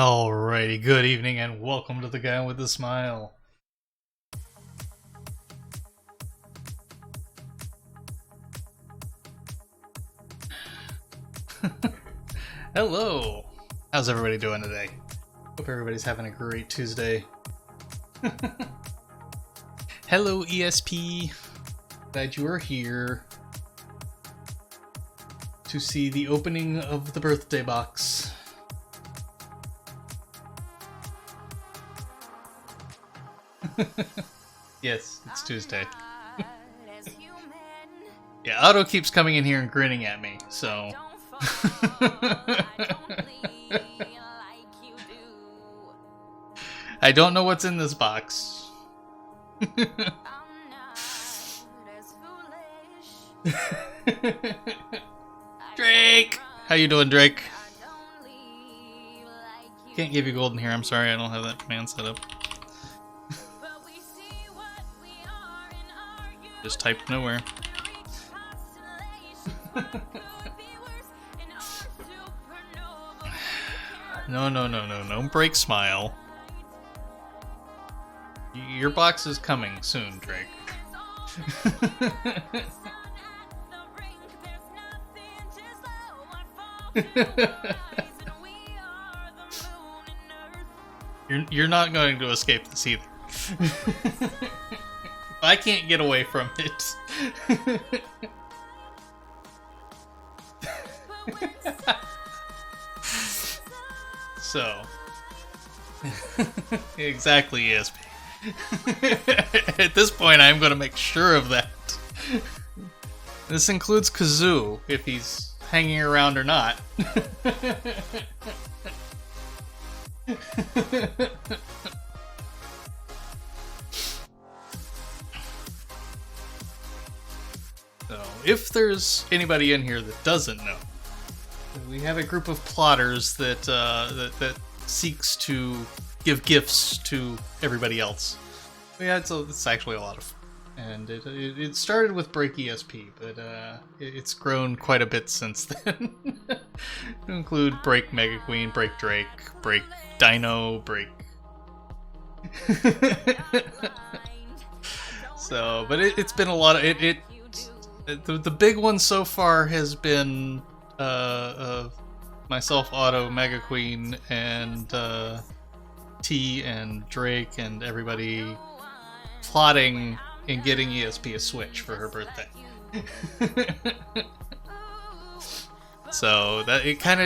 Alrighty, good evening and welcome to the guy with the smile. Hello! How's everybody doing today? Hope everybody's having a great Tuesday. Hello, ESP. Glad you are here to see the opening of the birthday box. Yes, it's Tuesday. Yeah, Otto keeps coming in here and grinning at me, so... I don't know what's in this box. Drake! How you doing, Drake? Can't give you golden hair, I'm sorry, I don't have that command set up. Just typed nowhere. No break smile. Your box is coming soon, Drake. You're not going to escape this either. I can't get away from it. So, exactly, ESP. At this point, I'm going to make sure of that. This includes Kazoo, if he's hanging around or not. So, if there's anybody in here that doesn't know, we have a group of plotters that that seeks to give gifts to everybody else. Yeah, it's actually a lot of fun. And it started with Break ESP, but it's grown quite a bit since then. To include Break Mega Queen, Break Drake, Break Dino, Break... So, but it's been a lot of... The big one so far has been myself, Otto, Mega Queen, and T and Drake, and everybody plotting and getting ESP a Switch for her birthday. So that it kind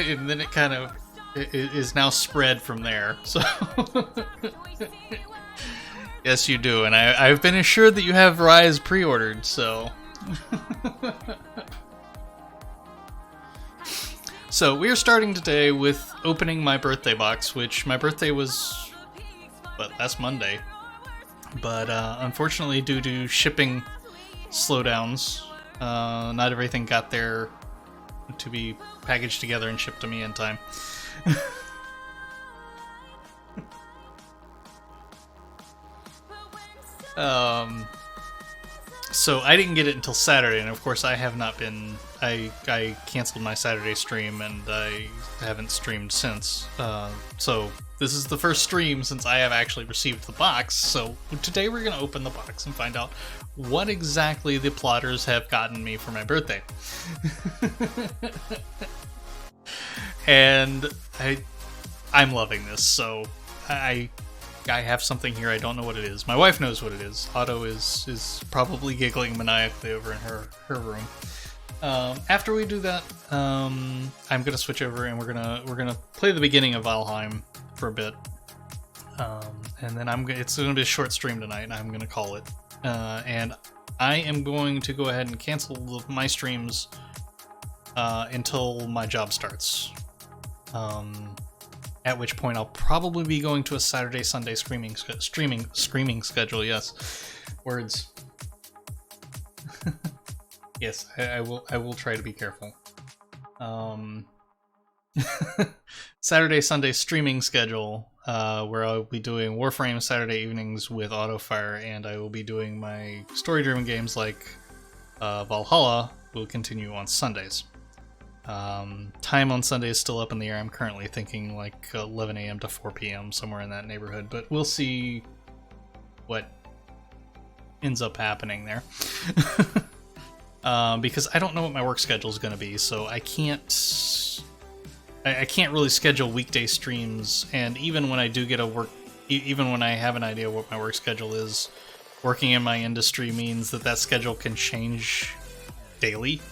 of is now spread from there. So yes, you do, and I've been assured that you have Rise pre-ordered. So. So we're starting today with opening my birthday box, which my birthday was last Monday, but unfortunately due to shipping slowdowns, not everything got there to be packaged together and shipped to me in time. So I didn't get it until Saturday, and of course I have not been... I canceled my Saturday stream, and I haven't streamed since. So this is the first stream since I have actually received the box, so today we're going to open the box and find out what exactly the plotters have gotten me for my birthday. And I'm loving this, so I have something here. I don't know what it is. My wife knows what it is. Otto is probably giggling maniacally over in her room. After we do that, I'm gonna switch over and we're gonna play the beginning of Valheim for a bit, and then it's gonna be a short stream tonight. I'm gonna call it, and I am going to go ahead and cancel my streams until my job starts. At which point I'll probably be going to a Saturday-Sunday streaming schedule. Yes, words. Yes, I will try to be careful. Saturday-Sunday streaming schedule, where I'll be doing Warframe Saturday evenings with Autofire, and I will be doing my story-driven games like Valhalla will continue on Sundays. Time on Sunday is still up in the air. I'm currently thinking like 11 a.m. to 4 p.m., somewhere in that neighborhood, but we'll see what ends up happening there. Because I don't know what my work schedule is going to be, so I can't really schedule weekday streams, and even when I do get even when I have an idea what my work schedule is, working in my industry means that schedule can change daily.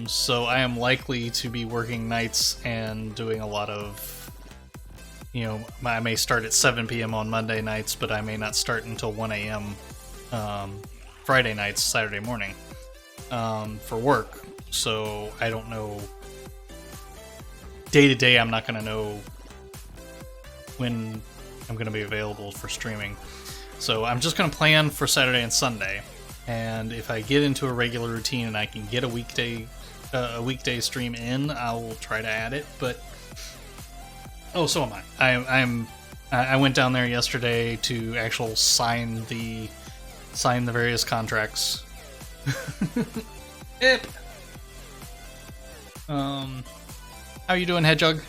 So I am likely to be working nights and doing a lot of, I may start at 7 p.m. on Monday nights, but I may not start until 1 a.m. Friday nights, Saturday morning, for work. So I don't know. Day to day, I'm not going to know when I'm going to be available for streaming. So I'm just going to plan for Saturday and Sunday. And if I get into a regular routine and I can get a weekday stream in, I will try to add it. But so am I. I went down there yesterday to actually sign the various contracts. Yep. How you doing, Hedgehog?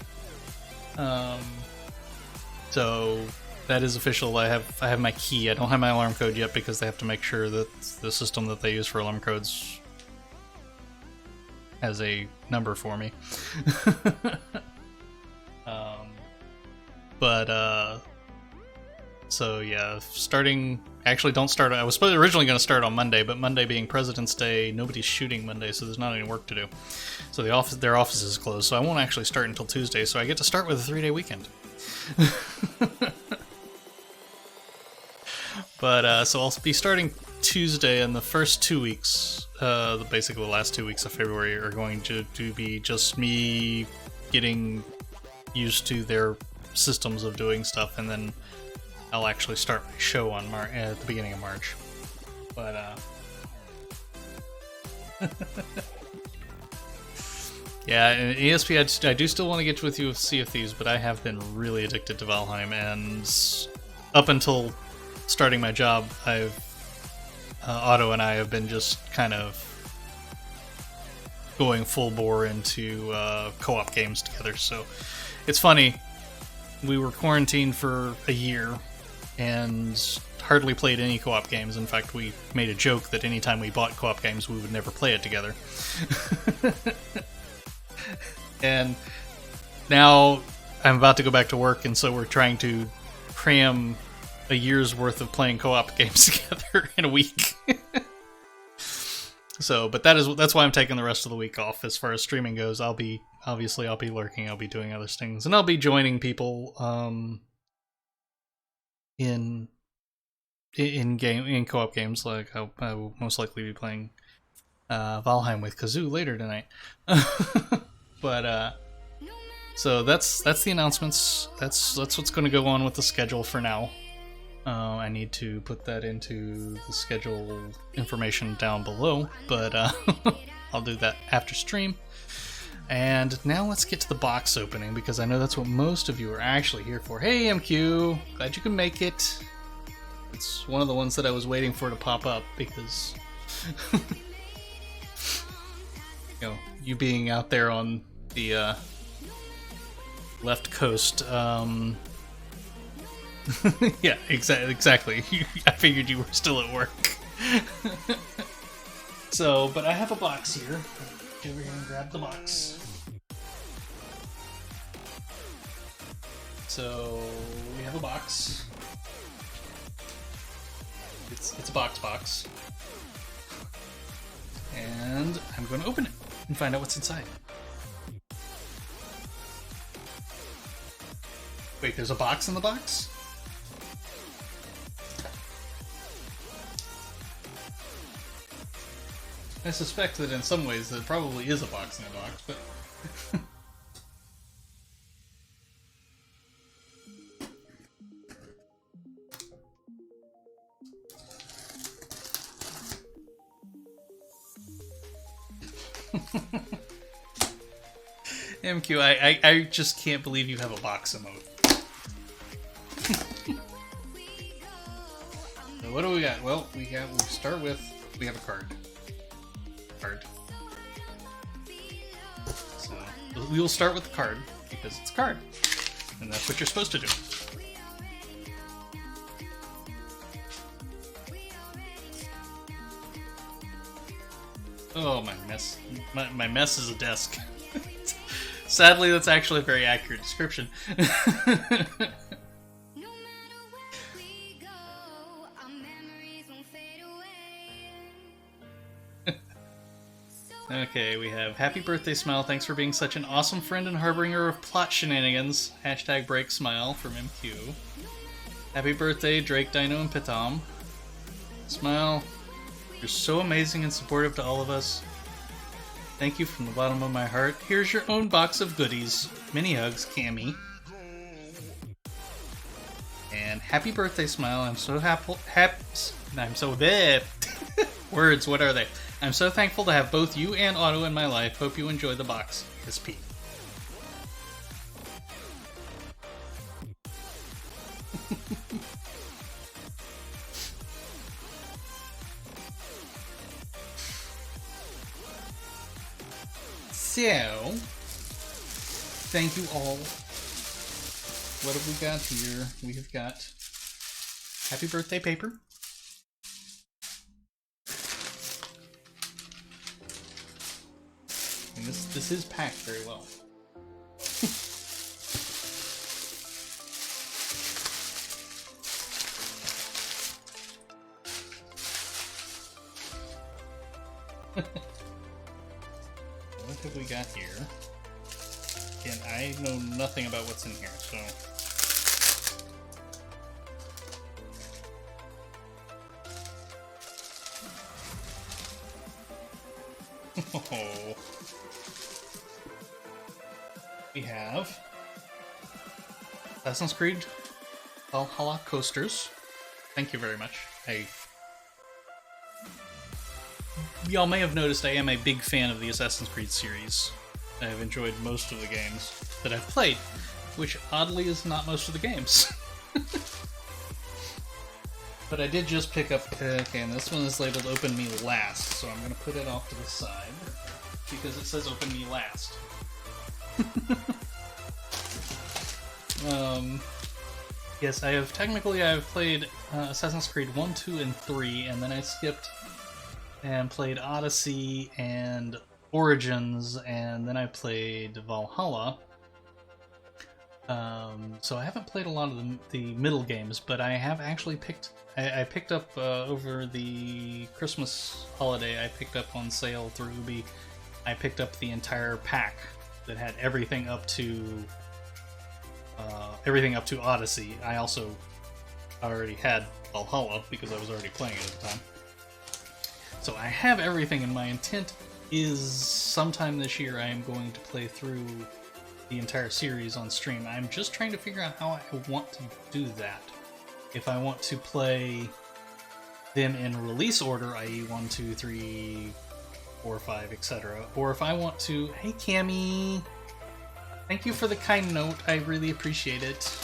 So that is official. I have my key. I don't have my alarm code yet because they have to make sure that the system that they use for alarm codes has a number for me. So yeah, don't start. I was originally going to start on Monday, but Monday being President's Day, nobody's shooting Monday, so there's not any work to do. So their office is closed, so I won't actually start until Tuesday, so I get to start with a 3-day weekend. But so I'll be starting Tuesday, and the first 2 weeks, basically the last 2 weeks of February, are going to be just me getting used to their systems of doing stuff, and then I'll actually start my show on at the beginning of March. But yeah, and ESP, I do still want to get with you with Sea of Thieves, but I have been really addicted to Valheim, and up until starting my job, Otto and I have been just kind of going full bore into co-op games together. So it's funny, we were quarantined for a year and hardly played any co-op games. In fact, we made a joke that anytime we bought co-op games, we would never play it together. And now I'm about to go back to work, and so we're trying to cram a year's worth of playing co-op games together in a week. So, but that's why I'm taking the rest of the week off. As far as streaming goes, I'll be lurking, I'll be doing other things, and I'll be joining people in co-op games. Like I will most likely be playing Valheim with Kazoo later tonight. But so that's the announcements. That's what's going to go on with the schedule for now. I need to put that into the schedule information down below, but I'll do that after stream. And now let's get to the box opening, because I know that's what most of you are actually here for. Hey, MQ! Glad you can make it. It's one of the ones that I was waiting for to pop up, because you being out there on the left coast, yeah, exactly. I figured you were still at work. So, but I have a box here. Go over here and grab the box. So, we have a box. It's a box. And I'm going to open it and find out what's inside. Wait, there's a box in the box? I suspect that in some ways there probably is a box in a box, but... MQ, I just can't believe you have a box emote. So what do we got? Well, we have a card. we will start with the card, because it's a card. And that's what you're supposed to do. Oh, my mess. My mess is a desk. Sadly, that's actually a very accurate description. Okay, we have Happy Birthday Smile. Thanks for being such an awesome friend and harbinger of plot shenanigans. Hashtag break smile from MQ. Happy birthday, Drake, Dino, and Pitom. Smile. You're so amazing and supportive to all of us. Thank you from the bottom of my heart. Here's your own box of goodies. Many hugs, Cammy. And happy birthday, Smile. I'm so I'm so words, what are they? I'm so thankful to have both you and Otto in my life. Hope you enjoy the box. Kiss Pete. So, thank you all. What have we got here? We have got happy birthday paper. And this is packed very well. What have we got here? Again, I know nothing about what's in here, so... Oh. We have Assassin's Creed Valhalla coasters. Thank you very much. Y'all may have noticed I am a big fan of the Assassin's Creed series. I have enjoyed most of the games that I've played, which oddly is not most of the games. But I did just pick up... Okay, and this one is labeled Open Me Last, so I'm going to put it off to the side, because it says Open Me Last. Yes, I've played Assassin's Creed 1, 2, and 3, and then I skipped and played Odyssey and Origins, and then I played Valhalla. So I haven't played a lot of the middle games, but I have actually I picked up over the Christmas holiday, I picked up on sale through Ubi, I picked up the entire pack that had everything up to Odyssey. I also already had Valhalla because I was already playing it at the time. So I have everything, and my intent is sometime this year I am going to play through the entire series on stream. I'm just trying to figure out how I want to do that. If I want to play them in release order, i.e. 1, 2, 3, 4, 5, etc. Or if I want to... Hey, Cammy! Thank you for the kind note. I really appreciate it.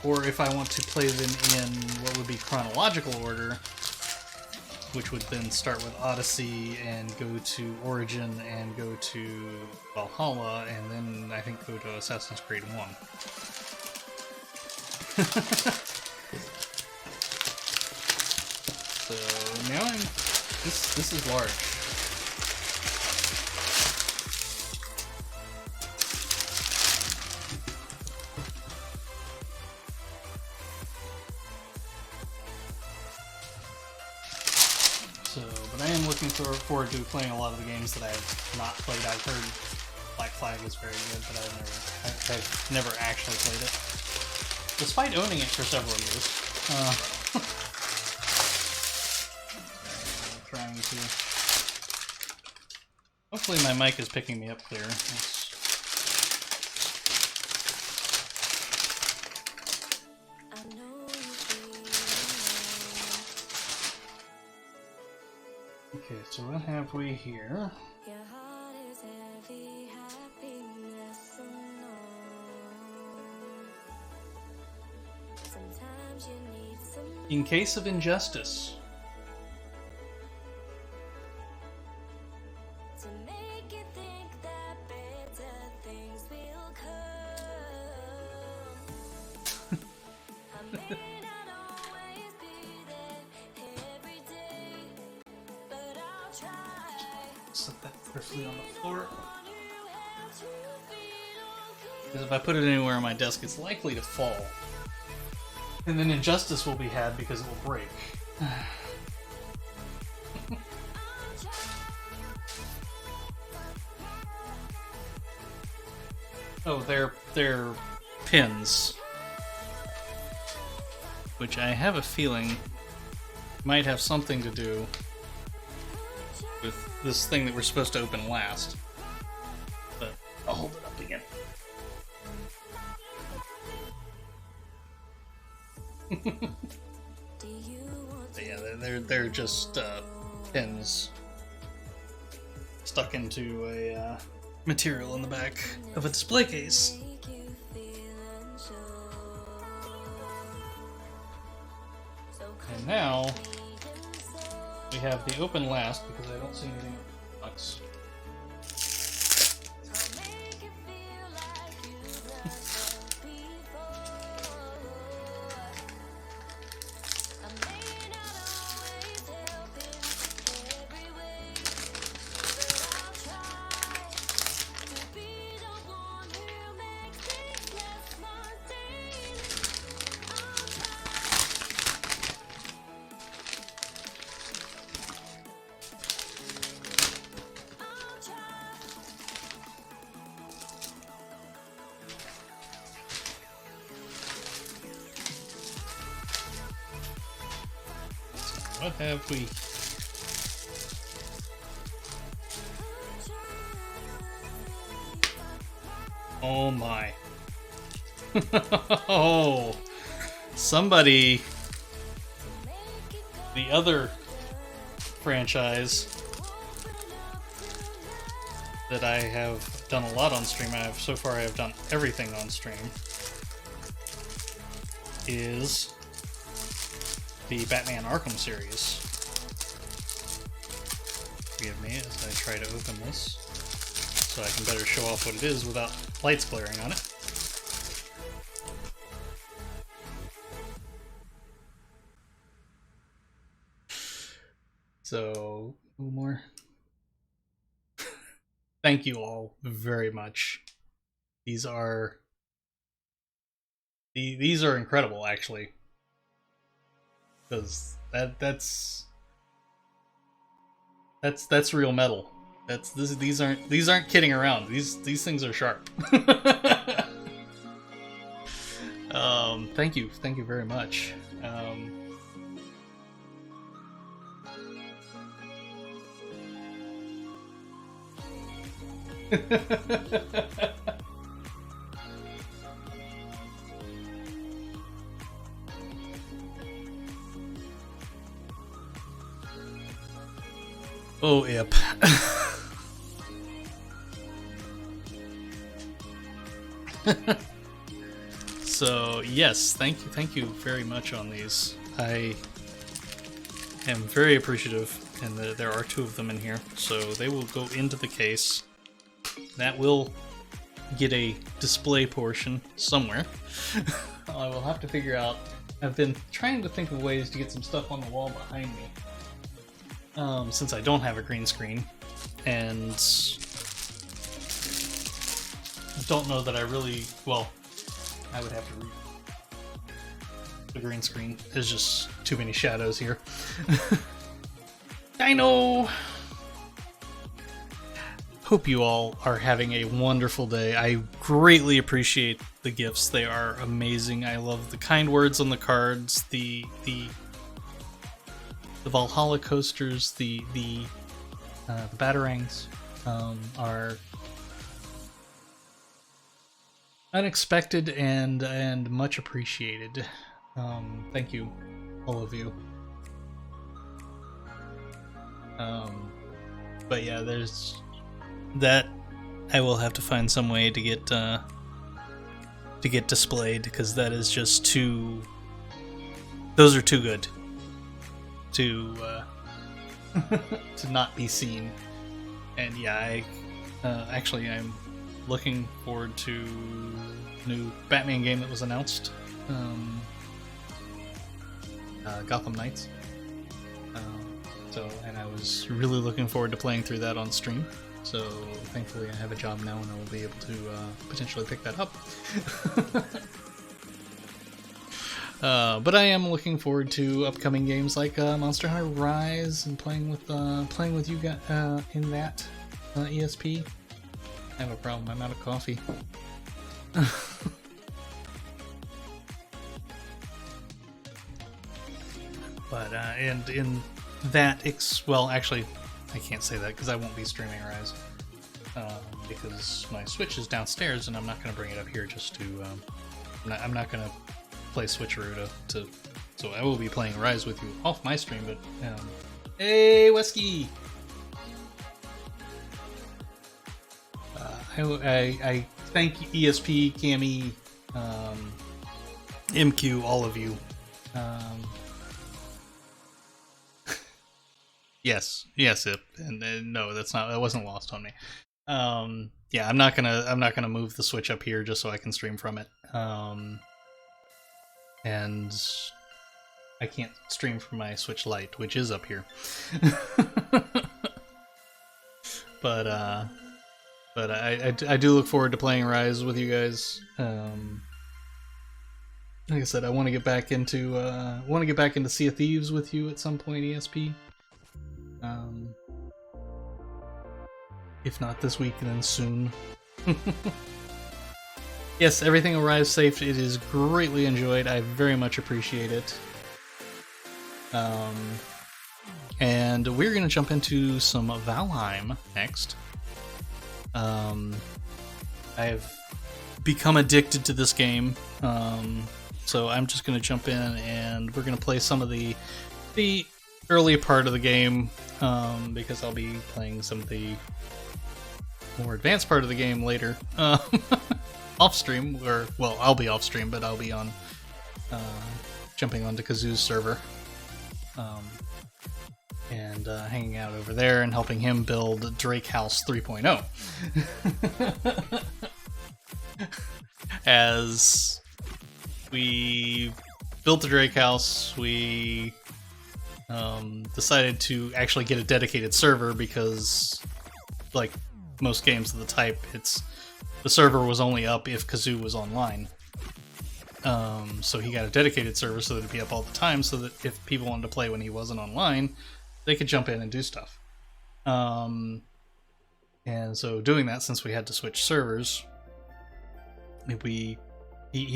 Or if I want to play them in what would be chronological order, which would then start with Odyssey and go to Origin and go to Valhalla, and then I think go to Assassin's Creed 1. So now this is large. But I am looking forward to playing a lot of the games that I have not played. I've heard Black Flag is very good, but I've never actually played it, despite owning it for several years. I'm trying to. Hopefully, my mic is picking me up clear. Okay, so what have we here? In case of injustice. Set that carefully on the floor. Because if I put it anywhere on my desk, it's likely to fall. And then injustice will be had because it will break. Oh, they're pins. Which I have a feeling might have something to do with this thing that we're supposed to open last. But I'll hold it up again. Yeah, they're just pins stuck into a material in the back of a display case. And now we have the open last because I don't see anything in the box. What have we? Oh my. Oh, somebody, the other franchise that I have done a lot on stream, so far I have done everything on stream, is the Batman Arkham series. Forgive me as I try to open this so I can better show off what it is without lights glaring on it. So, no more. Thank you all very much. These are incredible, actually. Because that's real metal. These aren't kidding around. These things are sharp. Thank you very much. Oh, yep. So, yes, thank you very much on these. I am very appreciative, and there are two of them in here, so they will go into the case. That will get a display portion somewhere. I will have to figure out. I've been trying to think of ways to get some stuff on the wall behind me. Since I don't have a green screen, and don't know that I really, well, I would have to read the green screen. There's just too many shadows here. I know! Hope you all are having a wonderful day. I greatly appreciate the gifts. They are amazing. I love the kind words on the cards, the Valhalla coasters, the batarangs are unexpected and much appreciated. Thank you, all of you. But yeah, there's that. I will have to find some way to get displayed, because that is just too. Those are too good to to not be seen. And yeah, actually I'm looking forward to a new Batman game that was announced, Gotham Knights. So, and I was really looking forward to playing through that on stream. So, thankfully, I have a job now, and I will be able to potentially pick that up. But I am looking forward to upcoming games like Monster Hunter Rise and playing with you guys in that ESP. I have a problem. I'm out of coffee. But and in that, well, actually, I can't say that because I won't be streaming Rise because my Switch is downstairs and I'm not going to bring it up here just to. I'm not going to play switcheroo to. So I will be playing Rise with you off my stream. But hey, Wesky. I thank ESP, Cammy, MQ, all of you. Yes, and no, that wasn't lost on me. Yeah, I'm not gonna move the Switch up here just so I can stream from it. And I can't stream from my Switch Lite, which is up here. But I do look forward to playing Rise with you guys. Like I said, I want to get back into Sea of Thieves with you at some point, ESP. If not this week, then soon. Yes, everything arrives safe. It is greatly enjoyed. I very much appreciate it. And we're going to jump into some Valheim next. I've become addicted to this game, so I'm just going to jump in and we're going to play some of the early part of the game, because I'll be playing some of the more advanced part of the game later, off stream, or, well, I'll be off stream, but I'll be on, jumping onto Kazoo's server, and hanging out over there and helping him build Drake House 3.0. As we built the Drake House, we decided to actually get a dedicated server because, like most games of the type, the server was only up if Kazoo was online. So he got a dedicated server so that it'd be up all the time, so that if people wanted to play when he wasn't online, they could jump in and do stuff. And so doing that, since we had to switch servers, he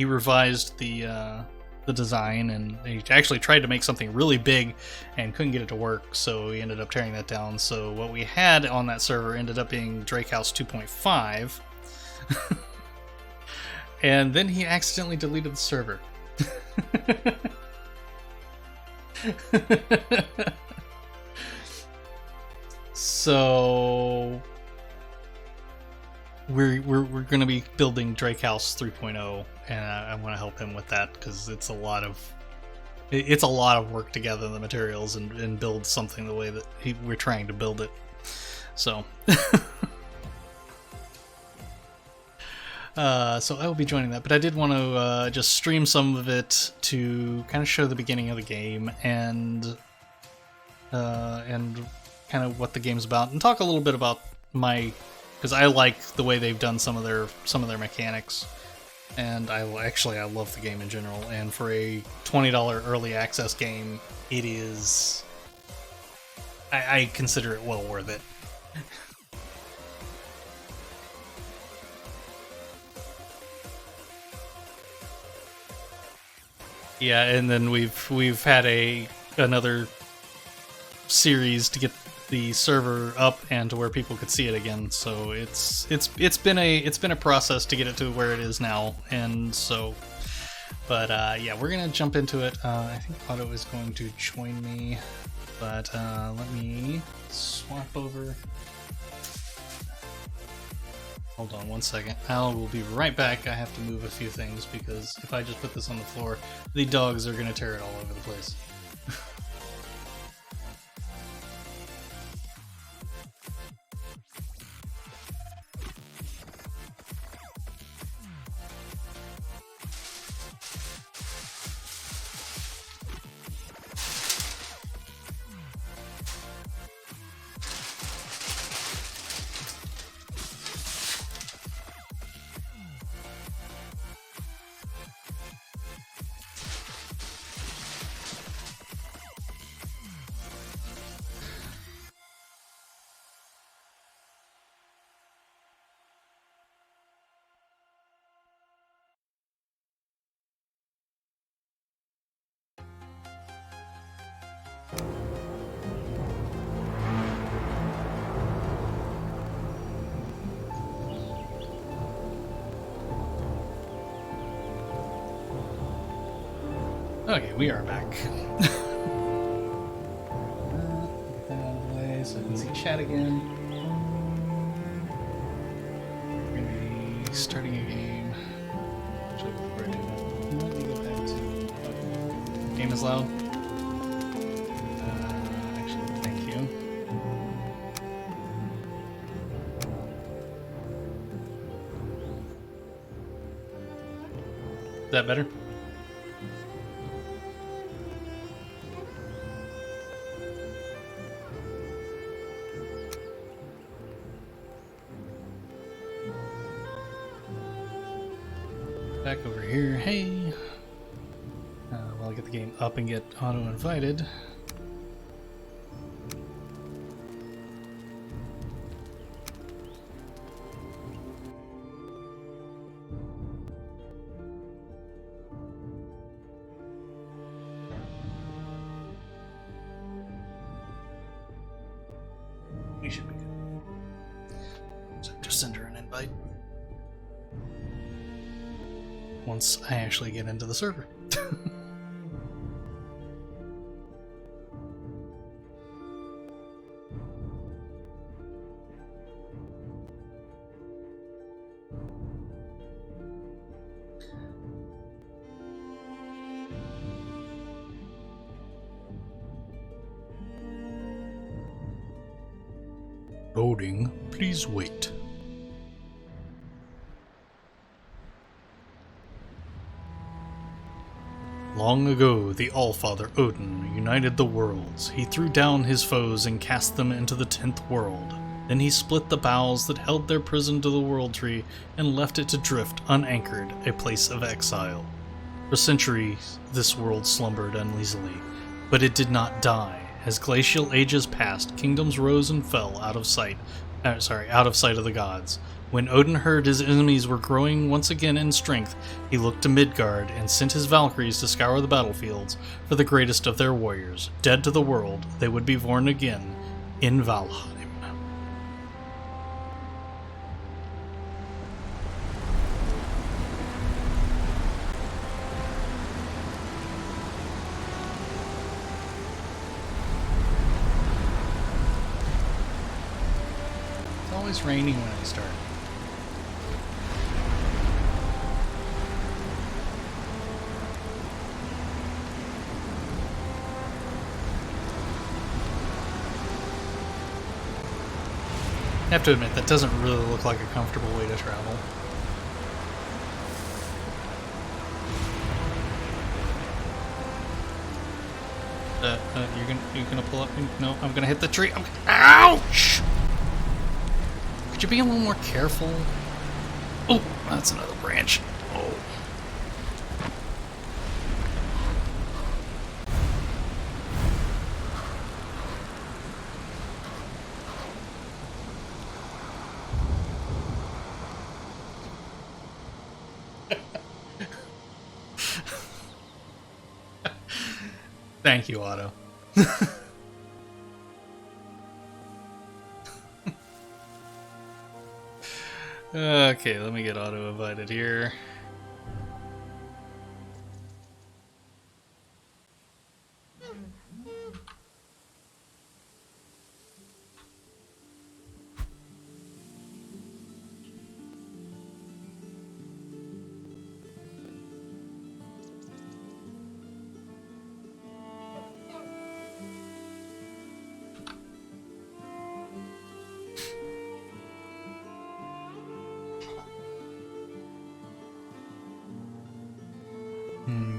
revised the design, and he actually tried to make something really big and couldn't get it to work, so he ended up tearing that down. So what we had on that server ended up being Drake House 2.5. And then he accidentally deleted the server. So we're going to be building Drake House 3.0, and I want to help him with that because it's a lot of work to gather the materials and build something the way that we're trying to build it. So so I will be joining that, but I did want to just stream some of it to kind of show the beginning of the game and kind of what the game's about, and talk a little bit about because I like the way they've done some of their mechanics, and I love the game in general. And for a $20 early access game, it is. I consider it well worth it. Yeah, and then we've had another series to get the server up and to where people could see it again. So it's been a process to get it to where it is now, and so. But yeah, we're gonna jump into it. I think Otto is going to join me, but let me swap over. Hold on one second. I will be right back. I have to move a few things because if I just put this on the floor, the dogs are gonna tear it all over the place. Okay, we are back. Get that out of the way so I can see chat again. We're going to be starting a game. Actually, before I do that, let me go back to... Game is loud. Actually, thank you. Is that better? Back over here. Hey! While I get the game up and get auto-invited. We should be good. So just send her an invite. Once I actually get into the server. Loading, please wait. Long ago, the Allfather Odin united the worlds. He threw down his foes and cast them into the 10th world. Then he split the boughs that held their prison to the World Tree and left it to drift unanchored, a place of exile. For centuries, this world slumbered uneasily, but it did not die. As glacial ages passed, kingdoms rose and fell out of sight of the gods. When Odin heard his enemies were growing once again in strength, he looked to Midgard and sent his Valkyries to scour the battlefields for the greatest of their warriors. Dead to the world, they would be born again in Valheim. It's always raining when I start. I have to admit, that doesn't really look like a comfortable way to travel. You're gonna pull up? No, I'm gonna hit the tree. Ouch! Could you be a little more careful? Oh, that's another branch. Oh. Thank you, Otto. Okay, let me get Otto invited here.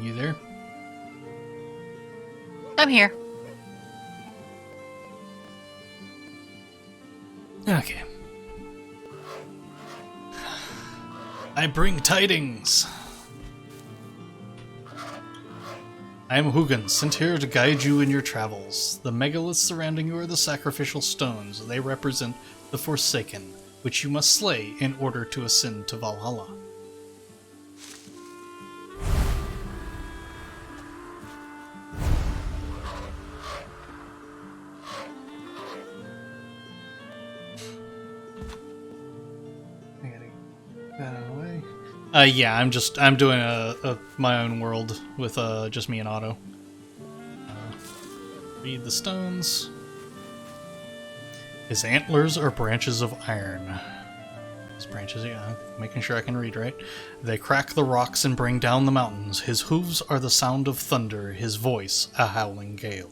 You there? I'm here. Okay. I bring tidings. I am Hugin, sent here to guide you in your travels. The megaliths surrounding you are the sacrificial stones. They represent the Forsaken, which you must slay in order to ascend to Valhalla. Yeah, I'm doing my own world with just me and Otto. Read the stones. His antlers are branches of iron. His branches, yeah, making sure I can read right. They crack the rocks and bring down the mountains. His hooves are the sound of thunder. His voice a howling gale.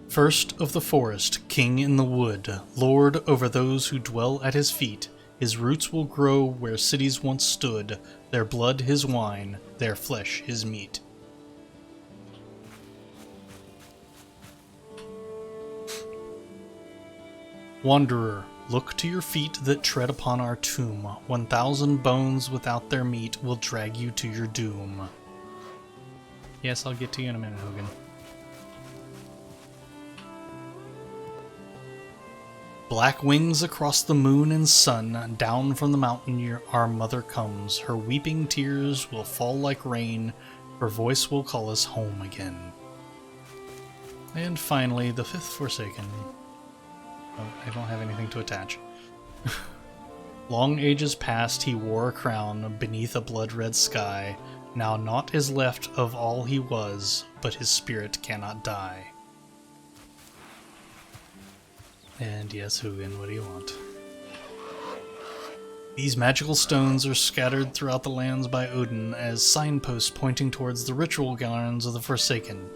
First of the forest, king in the wood, lord over those who dwell at his feet. His roots will grow where cities once stood, their blood his wine, their flesh his meat. Wanderer, look to your feet that tread upon our tomb. 1,000 bones without their meat will drag you to your doom. Yes, I'll get to you in a minute, Hogan. Black wings across the moon and sun, down from the mountain our mother comes. Her weeping tears will fall like rain, her voice will call us home again. And finally, the fifth Forsaken. Oh, I don't have anything to attach. Long ages past he wore a crown beneath a blood-red sky. Now naught is left of all he was, but his spirit cannot die. And yes, Hugin, what do you want? These magical stones are scattered throughout the lands by Odin as signposts pointing towards the ritual grounds of the Forsaken.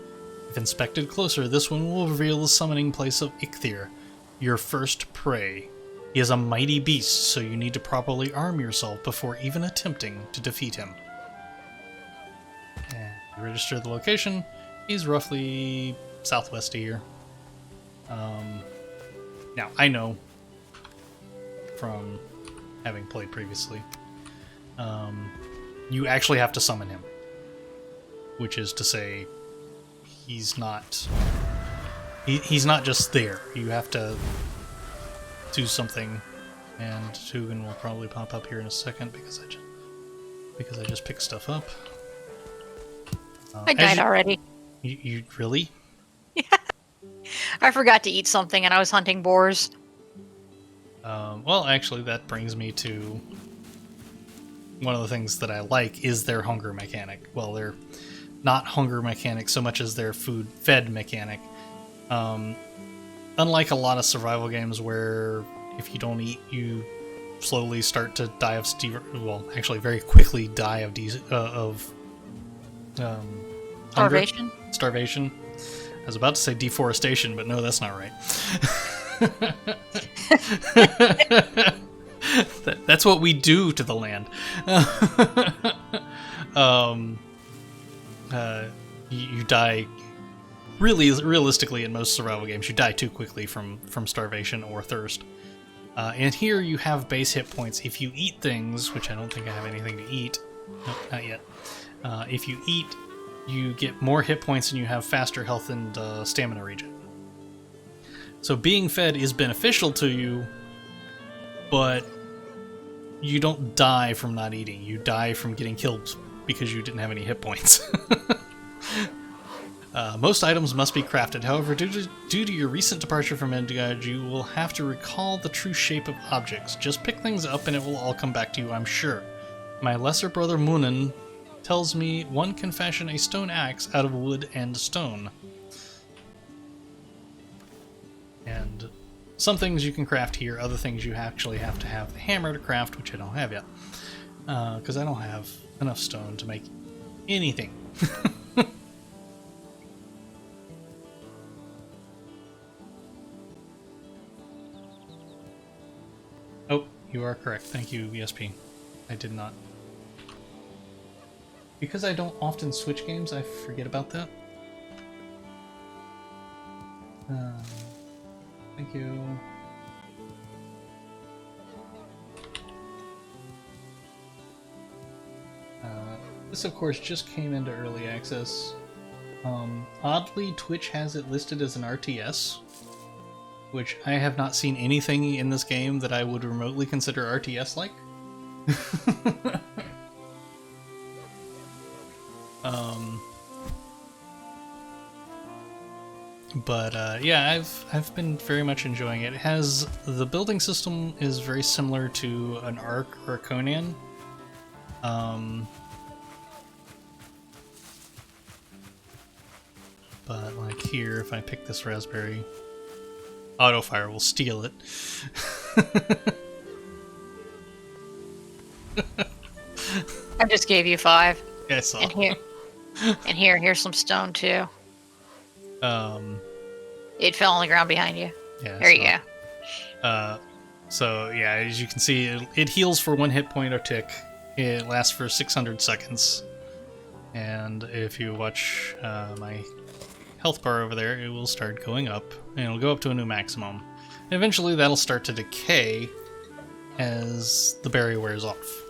If inspected closer, this one will reveal the summoning place of Eikthyr, your first prey. He is a mighty beast, so you need to properly arm yourself before even attempting to defeat him. And register the location. He's roughly southwest of here. Now, I know from having played previously, you actually have to summon him. Which is to say, he's not just there. You have to do something, and Hugin will probably pop up here in a second because I just picked stuff up. I died already. You really? Yeah. I forgot to eat something and I was hunting boars. Well, actually, that brings me to one of the things that I like is their hunger mechanic. Well, they're not hunger mechanic so much as their food-fed mechanic. Unlike a lot of survival games where if you don't eat, you slowly start to die of very quickly die of Starvation. Hunger. Starvation. I was about to say deforestation, but no, that's not right. That's what we do to the land. You die. Really, realistically, in most survival games, you die too quickly from starvation or thirst. And here you have base hit points. If you eat things, which I don't think I have anything to eat. Nope, not yet. If you eat, you get more hit points and you have faster health and stamina regen. So being fed is beneficial to you, but you don't die from not eating. You die from getting killed because you didn't have any hit points. Most items must be crafted. However, due to your recent departure from Midgard, you will have to recall the true shape of objects. Just pick things up and it will all come back to you, I'm sure. My lesser brother Munin tells me one can fashion a stone axe out of wood and stone. And some things you can craft here, other things you actually have to have the hammer to craft, which I don't have yet. Because I don't have enough stone to make anything. Oh, you are correct. Thank you, ESP. I did not. Because I don't often switch games, I forget about that. Thank you. This, of course, just came into early access. Oddly, Twitch has it listed as an RTS, which I have not seen anything in this game that I would remotely consider RTS-like. But yeah, I've been very much enjoying it. It has the building system is very similar to an Ark or a Conan. But like here, if I pick this raspberry, Autofire will steal it. I just gave you 5. Yeah, I saw. And here's some stone too. It fell on the ground behind you. Yeah. There you go. So yeah, as you can see, it heals for 1 hit point a tick. It lasts for 600 seconds. And if you watch my health bar over there, it will start going up, and it'll go up to a new maximum. And eventually that'll start to decay as the berry wears off.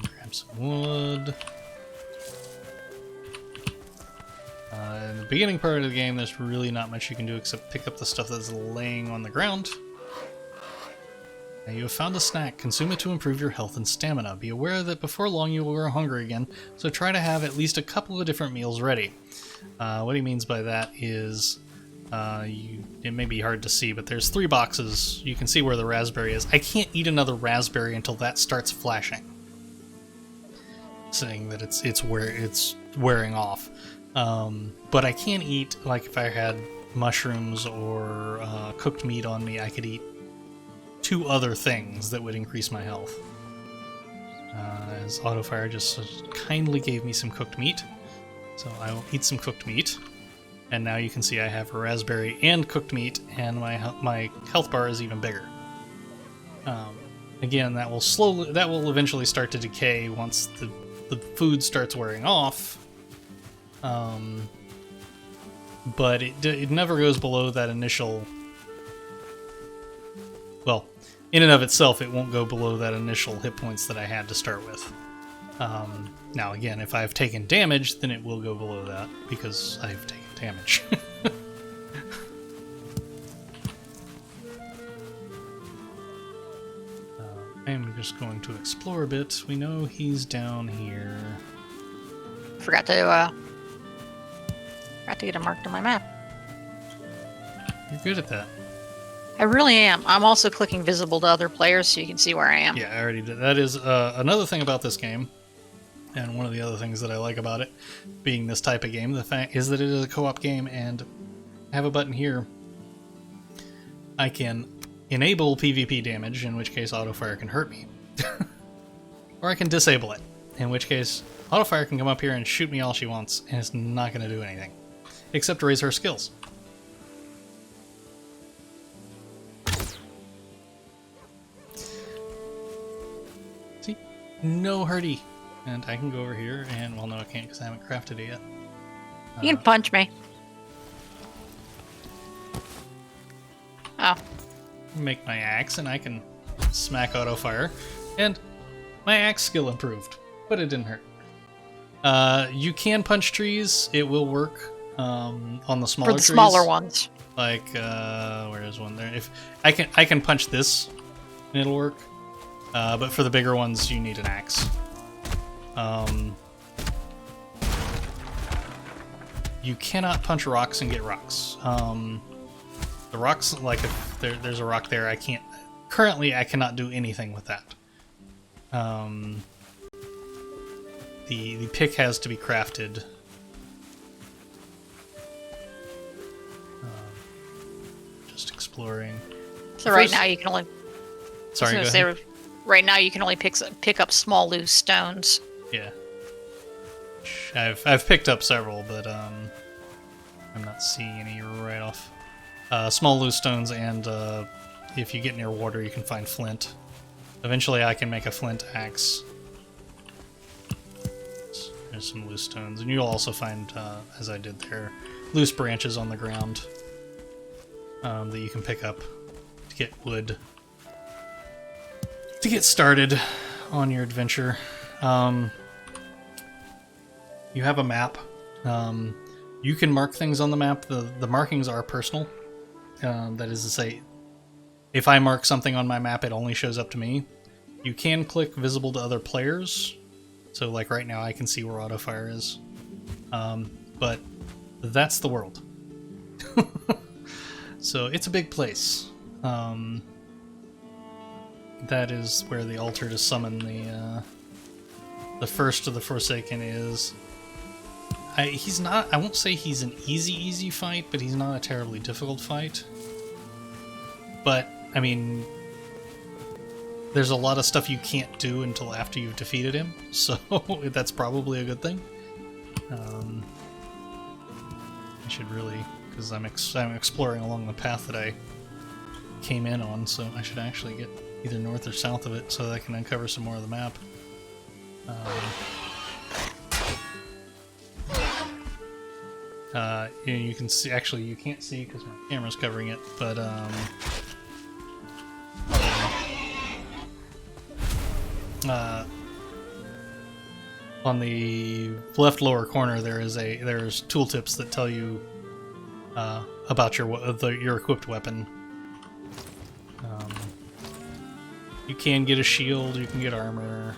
Grab some wood. In the beginning part of the game, there's really not much you can do except pick up the stuff that's laying on the ground. Now you have found a snack. Consume it to improve your health and stamina. Be aware that before long you will grow hungry again, so try to have at least a couple of different meals ready. What he means by that is, it may be hard to see, but there's 3 boxes. You can see where the raspberry is. I can't eat another raspberry until that starts flashing, saying that it's wearing off. But I can eat, like if I had mushrooms or cooked meat on me, I could eat 2 other things that would increase my health. As Autofire just kindly gave me some cooked meat, so I will eat some cooked meat. And now you can see I have a raspberry and cooked meat, and my health bar is even bigger. Again, that will eventually start to decay once the food starts wearing off. But it never goes below that initial. Well, in and of itself, it won't go below that initial hit points that I had to start with. Now, again, if I've taken damage, then it will go below that, because I've taken damage. I'm just going to explore a bit. We know he's down here. Forgot to get it marked on my map. You're good at that. I really am. I'm also clicking visible to other players so you can see where I am. Yeah, I already did. That is another thing about this game, and one of the other things that I like about it, being this type of game, the fact is that it is a co-op game, and I have a button here. I can enable PvP damage, in which case Autofire can hurt me. Or I can disable it, in which case Autofire can come up here and shoot me all she wants, and it's not going to do anything. Except raise her skills. See? No hurty. And I can go over here, and, well, no, I can't because I haven't crafted it yet. You can punch me. Oh. Make my axe, and I can smack Autofire. And my axe skill improved, but it didn't hurt. You can punch trees. It will work on the smaller trees. For the smaller ones. Like, where is one there? If I can punch this, and it'll work. But for the bigger ones, you need an axe. You cannot punch rocks and get rocks. The rocks, like if there's a rock there, currently I cannot do anything with that. The pick has to be crafted. Just exploring. So right now you can only. Sorry, I was gonna say, right now you can only pick up small loose stones. Yeah. I've picked up several, but I'm not seeing any right off. Small loose stones, and if you get near water, you can find flint. Eventually, I can make a flint axe. There's some loose stones, and you'll also find, as I did there, loose branches on the ground that you can pick up to get wood to get started on your adventure. You have a map. You can mark things on the map. The markings are personal. That is to say, if I mark something on my map, it only shows up to me. You can click visible to other players. So like right now I can see where Autofire is. But that's the world. So it's a big place. That is where the altar to summon the first of the Forsaken is. He's not. I won't say he's an easy fight, but he's not a terribly difficult fight. But I mean, there's a lot of stuff you can't do until after you've defeated him, so that's probably a good thing. I should really, because I'm exploring along the path that I came in on, so I should actually get either north or south of it so that I can uncover some more of the map. You can see, actually you can't see because my camera's covering it, but on the left lower corner there's tooltips that tell you about your equipped weapon. You can get a shield, you can get armor.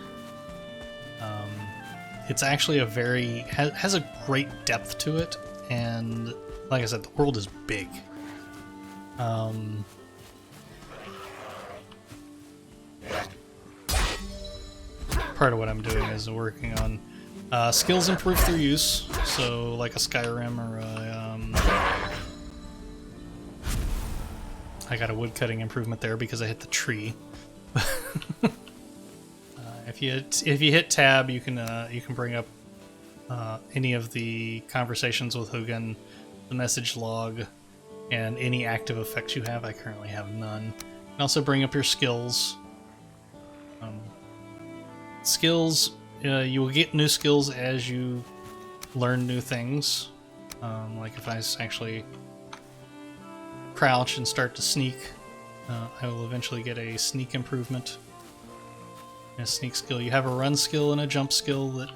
It's actually has a great depth to it, and like I said, the world is big. Part of what I'm doing is working on skills improved through use, so like a Skyrim or I got a woodcutting improvement there because I hit the tree. If you hit tab, you can bring up any of the conversations with Hugin, the message log, and any active effects you have. I currently have none. You can also bring up your skills. Skills, you will get new skills as you learn new things. Like if I actually crouch and start to sneak, I will eventually get a sneak improvement. A sneak skill. You have a run skill and a jump skill that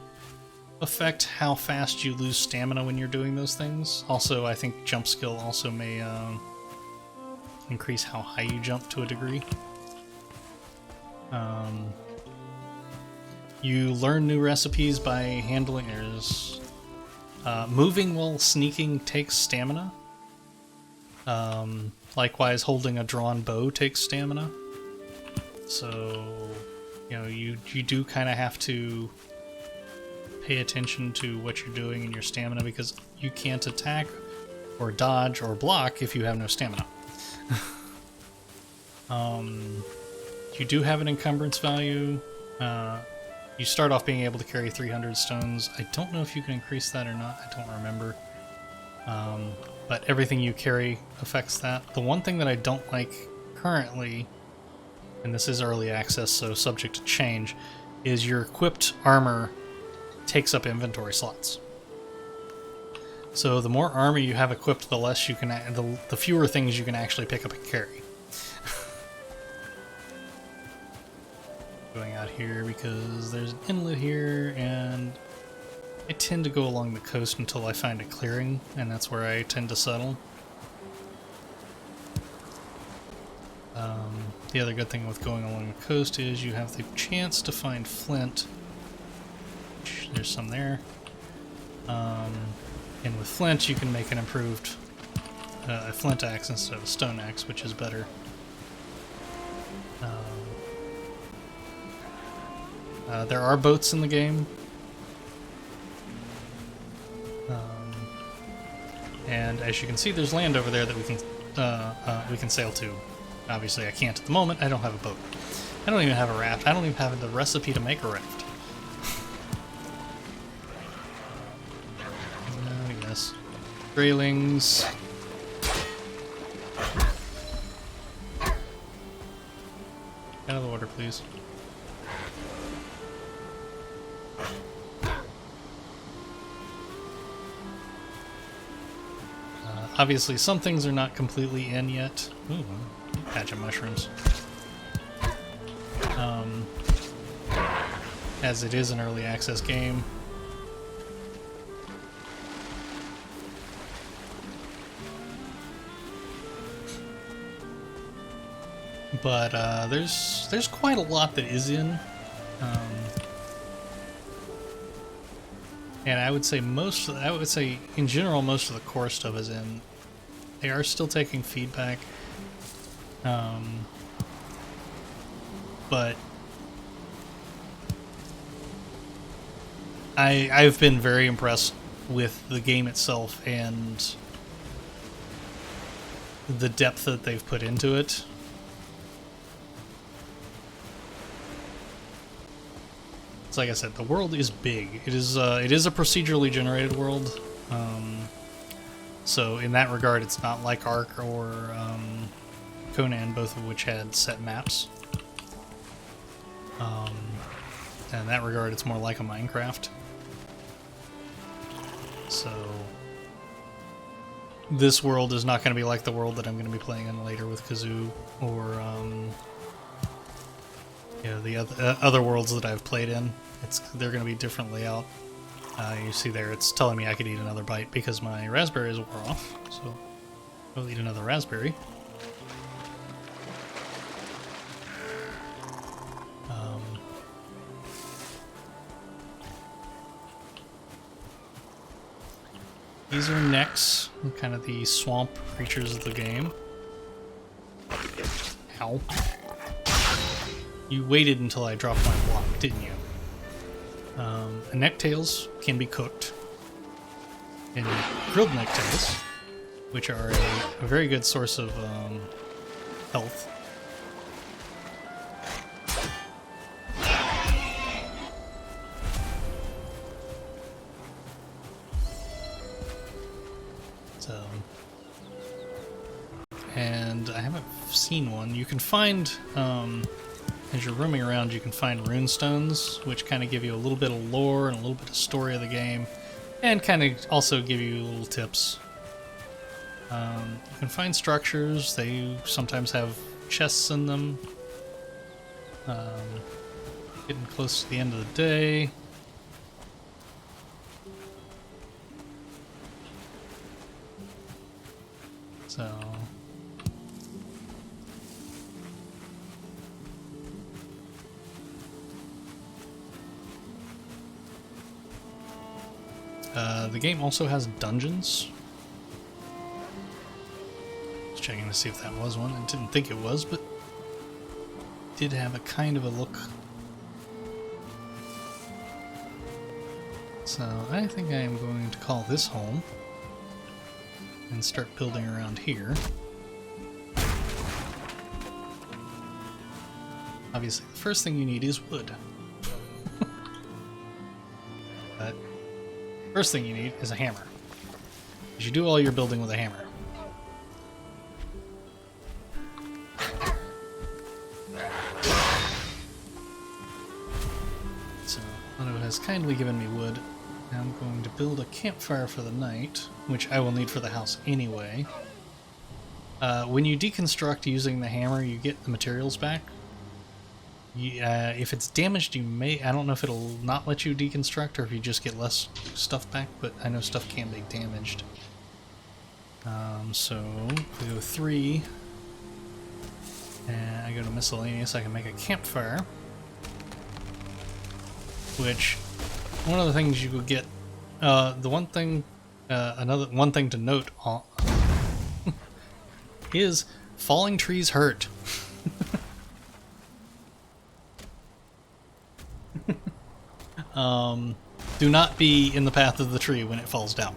affect how fast you lose stamina when you're doing those things. Also, I think jump skill also may increase how high you jump to a degree. You learn new recipes by handling. There's moving while sneaking takes stamina. Likewise, holding a drawn bow takes stamina. So, you do kind of have to pay attention to what you're doing in your stamina, because you can't attack or dodge or block if you have no stamina. You do have an encumbrance value. You start off being able to carry 300 stones. I don't know if you can increase that or not. I don't remember. But everything you carry affects that. The one thing that I don't like currently, and this is early access, so subject to change, is your equipped armor takes up inventory slots. So the more armor you have equipped, the less you can, the fewer things you can actually pick up and carry. Going out here because there's an inlet here, and I tend to go along the coast until I find a clearing, and that's where I tend to settle. The other good thing with going along the coast is you have the chance to find flint. There's some there. And with flint you can make an improved a flint axe instead of a stone axe, which is better. There are boats in the game. And as you can see, there's land over there that we can sail to. Obviously, I can't at the moment. I don't have a boat. I don't even have a raft. I don't even have the recipe to make a raft. Yes. Railings. Out of the water, please. Obviously, some things are not completely in yet. Ooh, patch of mushrooms. As it is an early access game. But there's quite a lot that is in. And I would say in general most of the core stuff is in. They are still taking feedback. But I've been very impressed with the game itself and the depth that they've put into it. It's like I said, the world is big. It is a procedurally generated world. So in that regard, it's not like Ark or Conan, both of which had set maps. And in that regard, it's more like a Minecraft. So this world is not going to be like the world that I'm going to be playing in later with Kazoo, or the other worlds that I've played in. They're going to be different layout. You see there, it's telling me I could eat another bite because my raspberries wore off. So I'll eat another raspberry. These are necks, kind of the swamp creatures of the game. Ow. You waited until I dropped my block, didn't you? Necktails can be cooked. And grilled necktails, which are a very good source of health. And I haven't seen one. You can find, as you're roaming around, you can find rune stones, which kind of give you a little bit of lore and a little bit of story of the game, and kind of also give you little tips. You can find structures. They sometimes have chests in them. Getting close to the end of the day. So the game also has dungeons. Just checking to see if that was one. I didn't think it was, but it did have a kind of a look. So I think I am going to call this home and start building around here. Obviously, the first thing you need is wood. But first thing you need is a hammer. You should do all your building with a hammer. So, Otto has kindly given me wood. Now I'm going to build a campfire for the night, which I will need for the house anyway. When you deconstruct using the hammer, you get the materials back. If it's damaged, you may... I don't know if it'll not let you deconstruct or if you just get less stuff back, but I know stuff can be damaged. So, we go 3. And I go to miscellaneous, I can make a campfire. Which, one of the things you could get... the one thing... one thing to note is falling trees hurt. Do not be in the path of the tree when it falls down.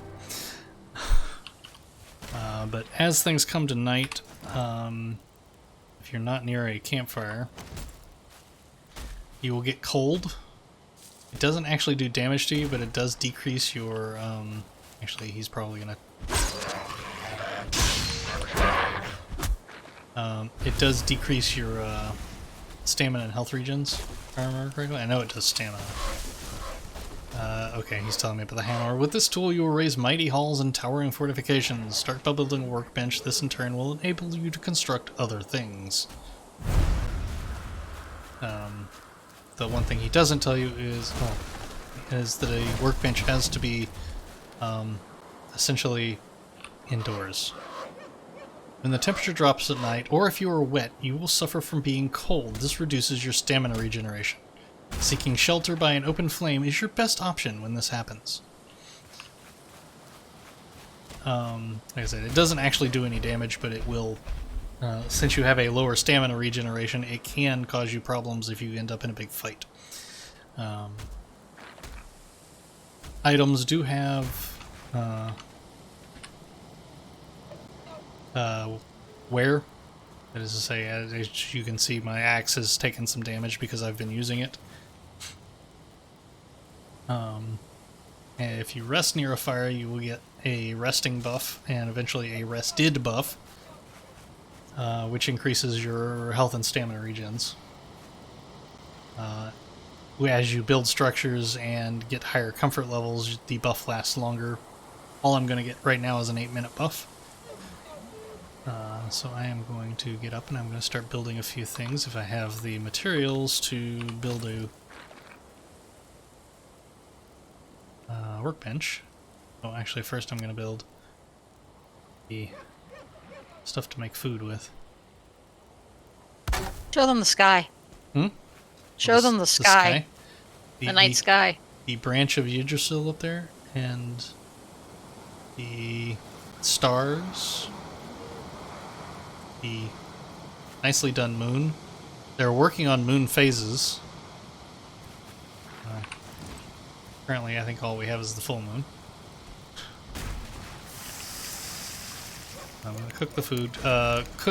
But as things come to night, if you're not near a campfire, you will get cold. It doesn't actually do damage to you, but it does decrease your... actually, he's probably gonna... it does decrease your stamina and health regions, if I remember correctly. I know it does stamina. Okay, he's telling me about the hammer. With this tool, you will raise mighty halls and towering fortifications. Start by building a workbench. This, in turn, will enable you to construct other things. The one thing he doesn't tell you is that a workbench has to be essentially indoors. When the temperature drops at night, or if you are wet, you will suffer from being cold. This reduces your stamina regeneration. Seeking shelter by an open flame is your best option when this happens. Like I said, it doesn't actually do any damage, but it will. Since you have a lower stamina regeneration, it can cause you problems if you end up in a big fight. Items do have wear. That is to say, as you can see, my axe has taken some damage because I've been using it. And if you rest near a fire, you will get a resting buff and eventually a rested buff, which increases your health and stamina regens. As you build structures and get higher comfort levels, the buff lasts longer. All I'm going to get right now is an 8-minute buff. So I am going to get up and I'm going to start building a few things if I have the materials to build a workbench. Oh, actually, first I'm going to build the stuff to make food with. Show them the sky. Show them the sky. The night sky. The branch of Yggdrasil up there, and the stars. The nicely done moon. They're working on moon phases. Currently, I think all we have is the full moon. I'm gonna cook the food.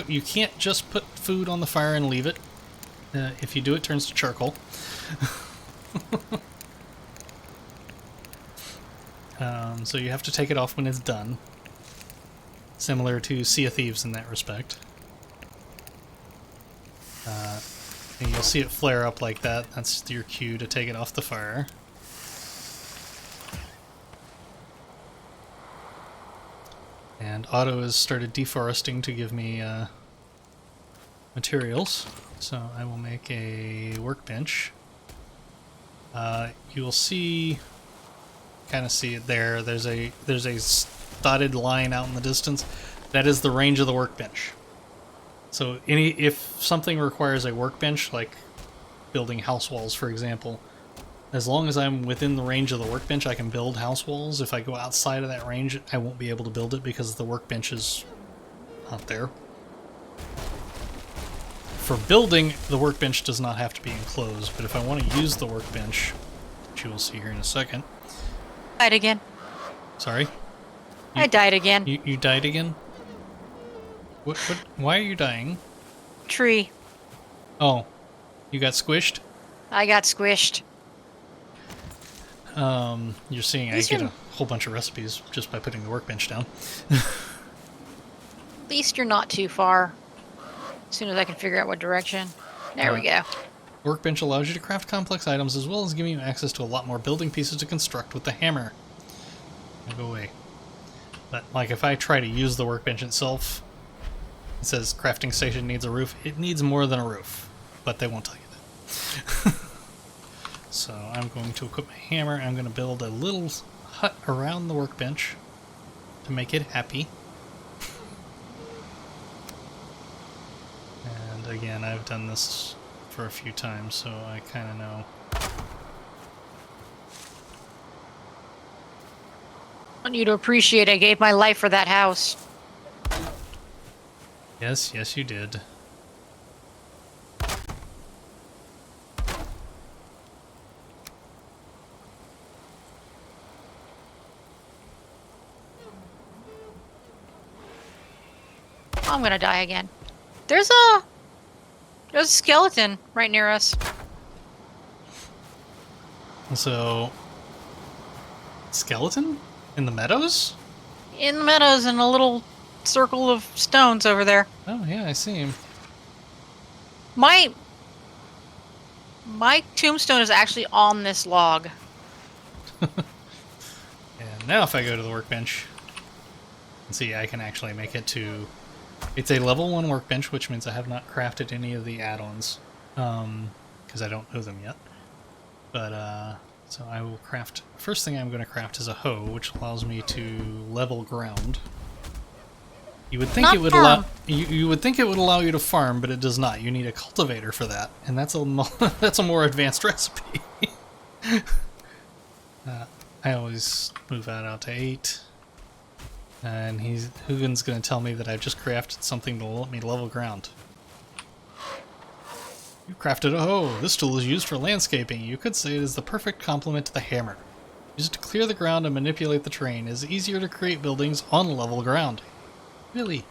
You can't just put food on the fire and leave it. If you do, it turns to charcoal. So you have to take it off when it's done. Similar to Sea of Thieves in that respect. And you'll see it flare up like that. That's your cue to take it off the fire. And Otto has started deforesting to give me materials. So I will make a workbench. You will see, kind of see it there. There's a dotted line out in the distance. That is the range of the workbench. So if something requires a workbench, like building house walls, for example, as long as I'm within the range of the workbench, I can build house walls. If I go outside of that range, I won't be able to build it because the workbench is not there. For building, the workbench does not have to be enclosed, but if I want to use the workbench, which you will see here in a second. Died again. Sorry? I died again. You died again? What? Why are you dying? Tree. Oh, you got squished? I got squished. You're seeing I get a whole bunch of recipes just by putting the workbench down. At least you're not too far. As soon as I can figure out what direction. There we go. Workbench allows you to craft complex items as well as giving you access to a lot more building pieces to construct with the hammer. Now go away. But, like, if I try to use the workbench itself, it says crafting station needs a roof. It needs more than a roof, but they won't tell you that. So I'm going to equip my hammer. I'm going to build a little hut around the workbench to make it happy. And again, I've done this for a few times, so I kind of know. I want you to appreciate I gave my life for that house. Yes, yes you did. I'm gonna die again. There's a skeleton right near us. So, skeleton in the meadows? In the meadows, in a little circle of stones over there. Oh yeah, I see him. My tombstone is actually on this log. And now if I go to the workbench, and see, I can actually make it to... It's a level 1 workbench, which means I have not crafted any of the add-ons, because I don't know them yet. But, so I will craft... First thing I'm going to craft is a hoe, which allows me to level ground. You would think it would allow you would think it would allow you to farm, but it does not. You need a cultivator for that, and that's a more advanced recipe. I always move that out to 8. And Hugin's gonna tell me that I've just crafted something to let me level ground. You crafted a hoe. This tool is used for landscaping. You could say it is the perfect complement to the hammer. Use it to clear the ground and manipulate the terrain. It is easier to create buildings on level ground. Really?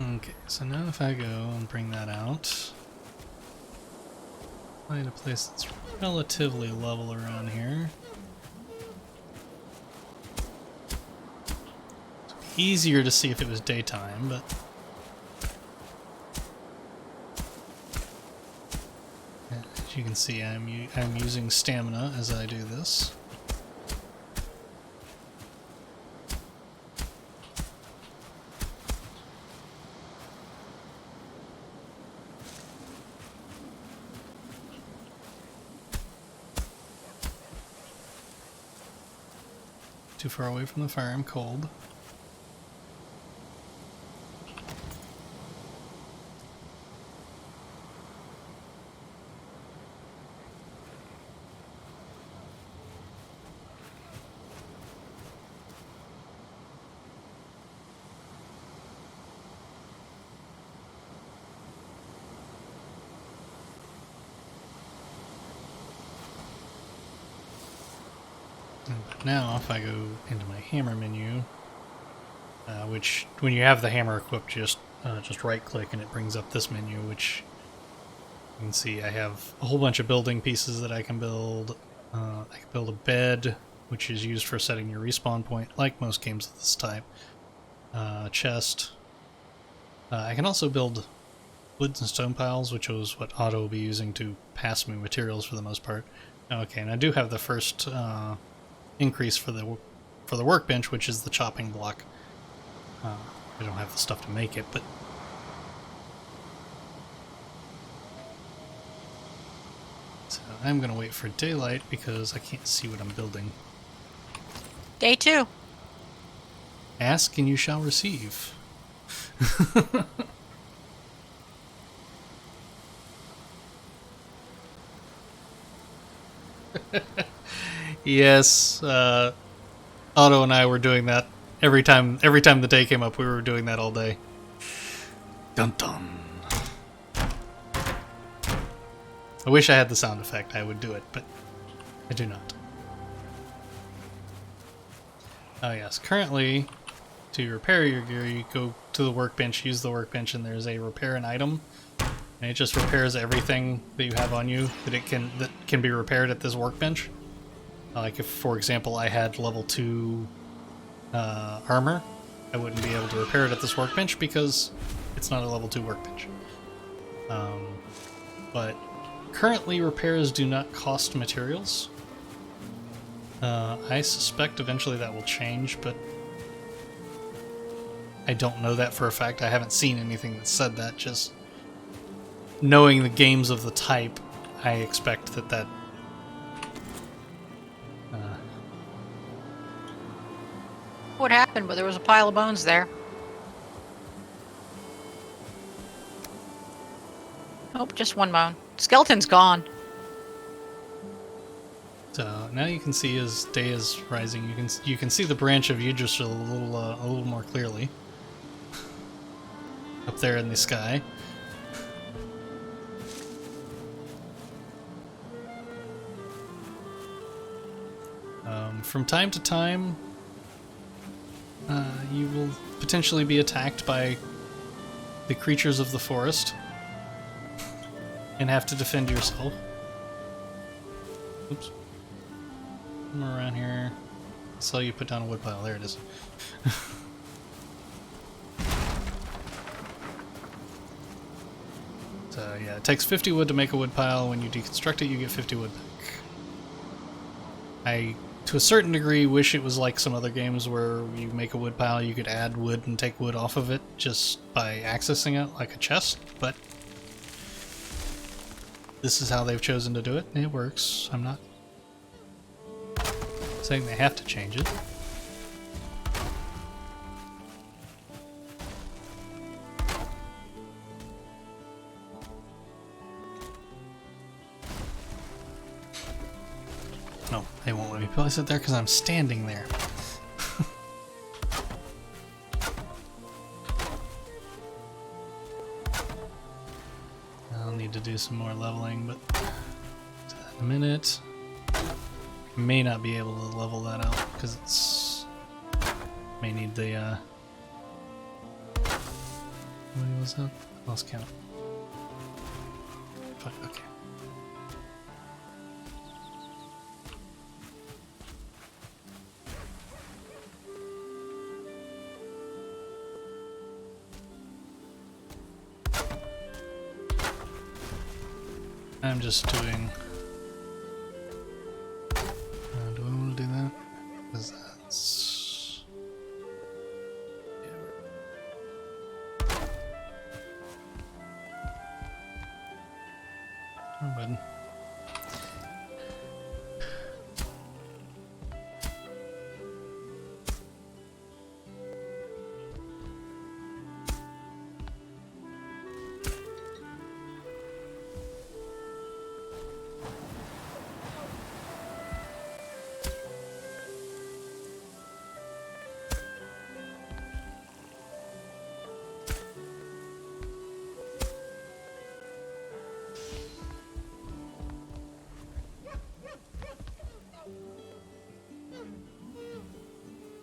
Okay, so now if I go and bring that out, find a place that's relatively level around here. It's easier to see if it was daytime, but as you can see, I'm using stamina as I do this. Too far away from the fire, I'm cold. Now, if I go into my hammer menu, which when you have the hammer equipped, just right-click and it brings up this menu, which you can see I have a whole bunch of building pieces that I can build. I can build a bed, which is used for setting your respawn point, like most games of this type. A chest. I can also build woods and stone piles, which is what Otto will be using to pass me materials for the most part. Okay, and I do have the first increase for the workbench, which is the chopping block. I don't have the stuff to make it, but so I'm gonna wait for daylight because I can't see what I'm building. Day 2. Ask and you shall receive. Yes, Otto and I were doing that every time the day came up. We were doing that all day. Dun dun. I wish I had the sound effect. I would do it, but I do not. Oh yes, currently, to repair your gear, you go to the workbench, use the workbench, and there's a repair an item, and it just repairs everything that you have on you that can be repaired at this workbench. Like if, for example, I had level 2 armor, I wouldn't be able to repair it at this workbench because it's not a level 2 workbench. But currently, repairs do not cost materials. I suspect eventually that will change, but I don't know that for a fact. I haven't seen anything that said that. Just knowing the games of the type, I expect that What happened? But there was a pile of bones there. Nope, just one bone. Skeleton's gone. So now you can see as day is rising, you can see the branch of Yggdrasil a little more clearly up there in the sky. From time to time, you will potentially be attacked by the creatures of the forest and have to defend yourself. Oops. Come around here. I saw you put down a wood pile. There it is. So yeah, it takes 50 wood to make a wood pile. When you deconstruct it, you get 50 wood back. I, to a certain degree, wish it was like some other games where you make a wood pile, you could add wood and take wood off of it just by accessing it like a chest, but this is how they've chosen to do it, and it works. I'm not saying they have to change it. No, they won't let me place it there because I'm standing there. I'll need to do some more leveling, but in a minute. May not be able to level that out because it's may need the what was that? I lost count. Fuck, okay. I'm just doing. Do I want to do that? Because that's. Yeah. Oh, button.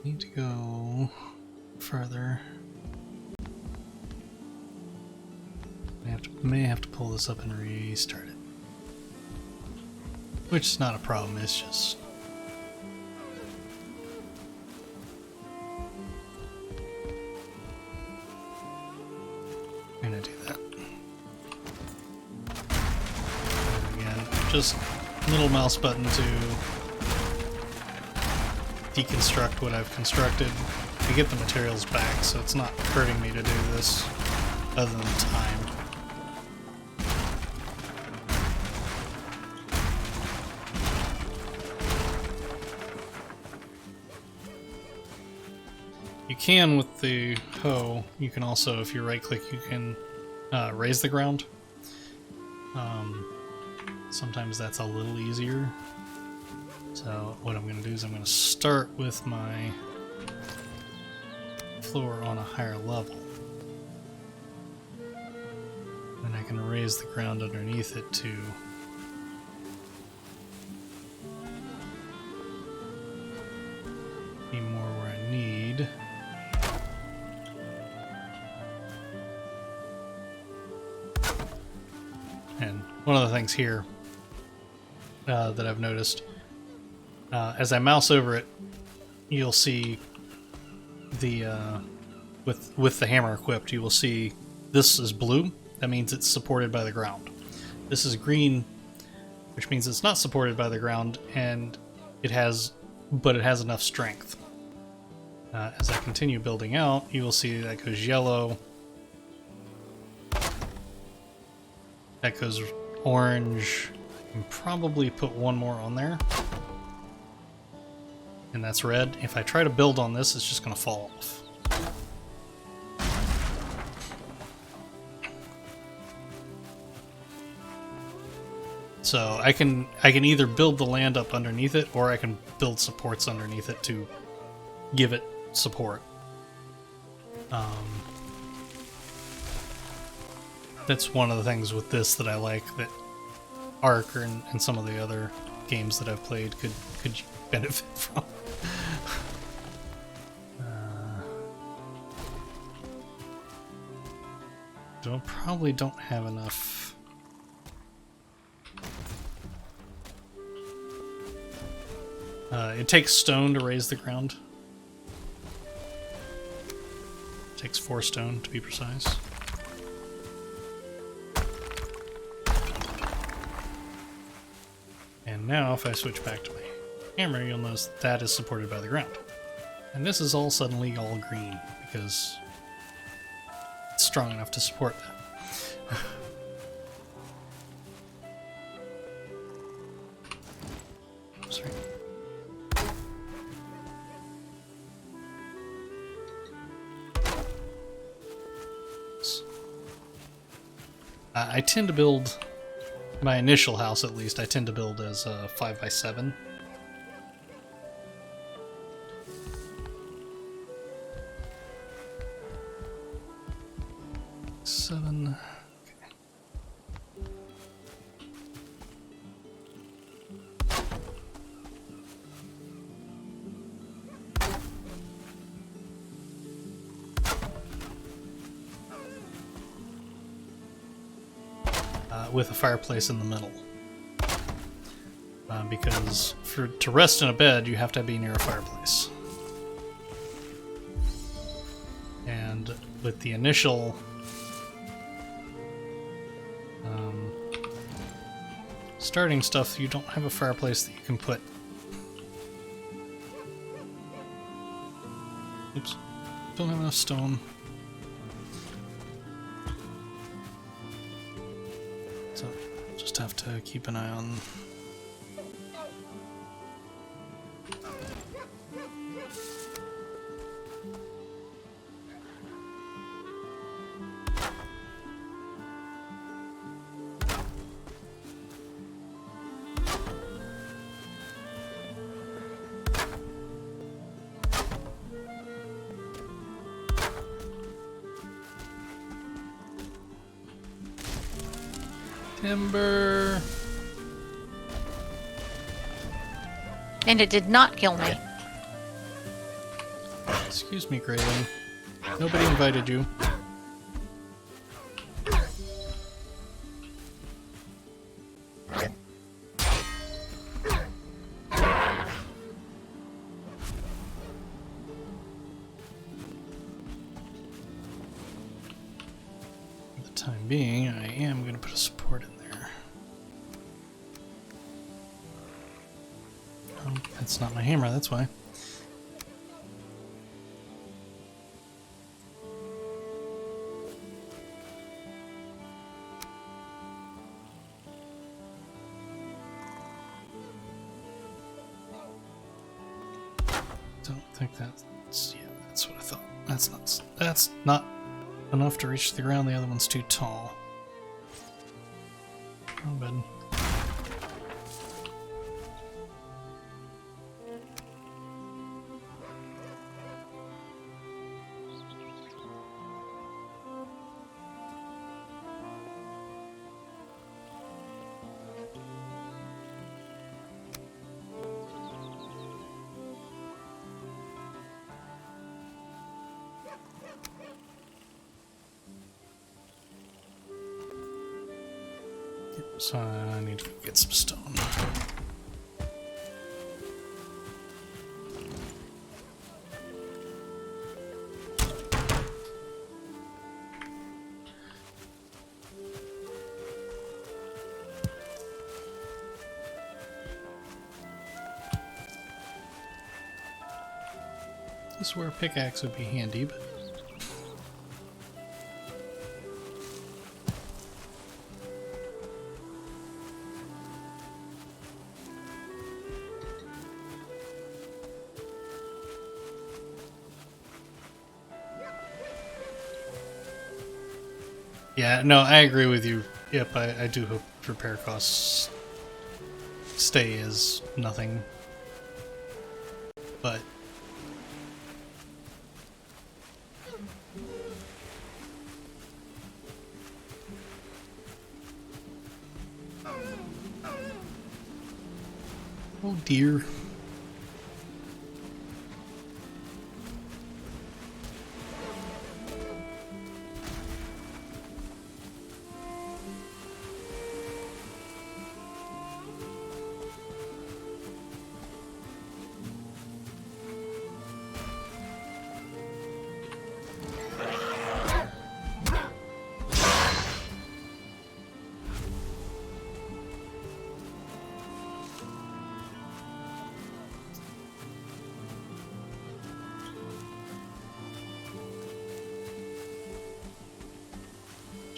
Need to go further. May have to pull this up and restart it. Which is not a problem, it's just... I'm gonna do that. And again, just middle mouse button to deconstruct what I've constructed to get the materials back, so it's not hurting me to do this other than time. You can with the hoe, you can also, if you right click, you can raise the ground. Sometimes that's a little easier. So what I'm going to do is I'm going to start with my floor on a higher level. And I can raise the ground underneath it to be more where I need. And one of the things here that I've noticed, as I mouse over it, you'll see the with the hammer equipped, you will see this is blue. That means it's supported by the ground. This is green, which means it's not supported by the ground, and it has enough strength. As I continue building out, you will see that goes yellow. That goes orange. I can probably put one more on there. And that's red. If I try to build on this, it's just going to fall off. So I can either build the land up underneath it, or I can build supports underneath it to give it support. That's one of the things with this that I like that Ark and some of the other games that I've played could benefit from. I probably don't have enough. It takes stone to raise the ground. It takes 4 stone to be precise. And now if I switch back to my hammer, you'll notice that is supported by the ground. And this is all suddenly all green because it's strong enough to support that. Sorry. I tend to build, my initial house at least, I tend to build as a 5x7 7. With a fireplace in the middle. Because to rest in a bed, you have to be near a fireplace. And with the initial starting stuff, you don't have a fireplace that you can put. Oops. Don't have enough stone. So just have to keep an eye on. Timber. And it did not kill me. Excuse me, Grayling. Nobody invited you. For the time being, I am going to put a support in there. Oh, that's not my hammer, that's why. Don't think that's... yeah, that's what I thought. That's not enough to reach the ground. The other one's too tall. Oh, bad. So I need to get some stone. This is where a pickaxe would be handy, but yeah, no, I agree with you. Yep, I do hope repair costs stay as nothing. But oh dear.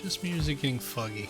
Just music getting foggy.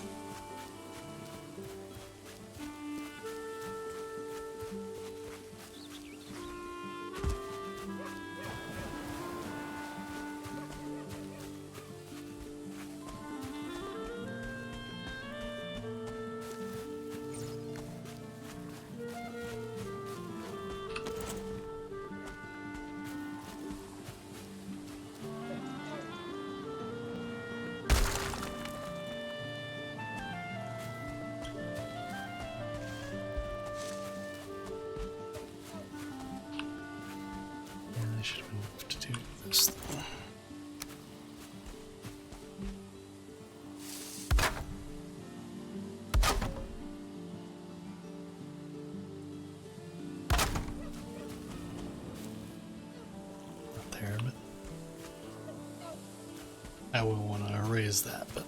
I will want to erase that, but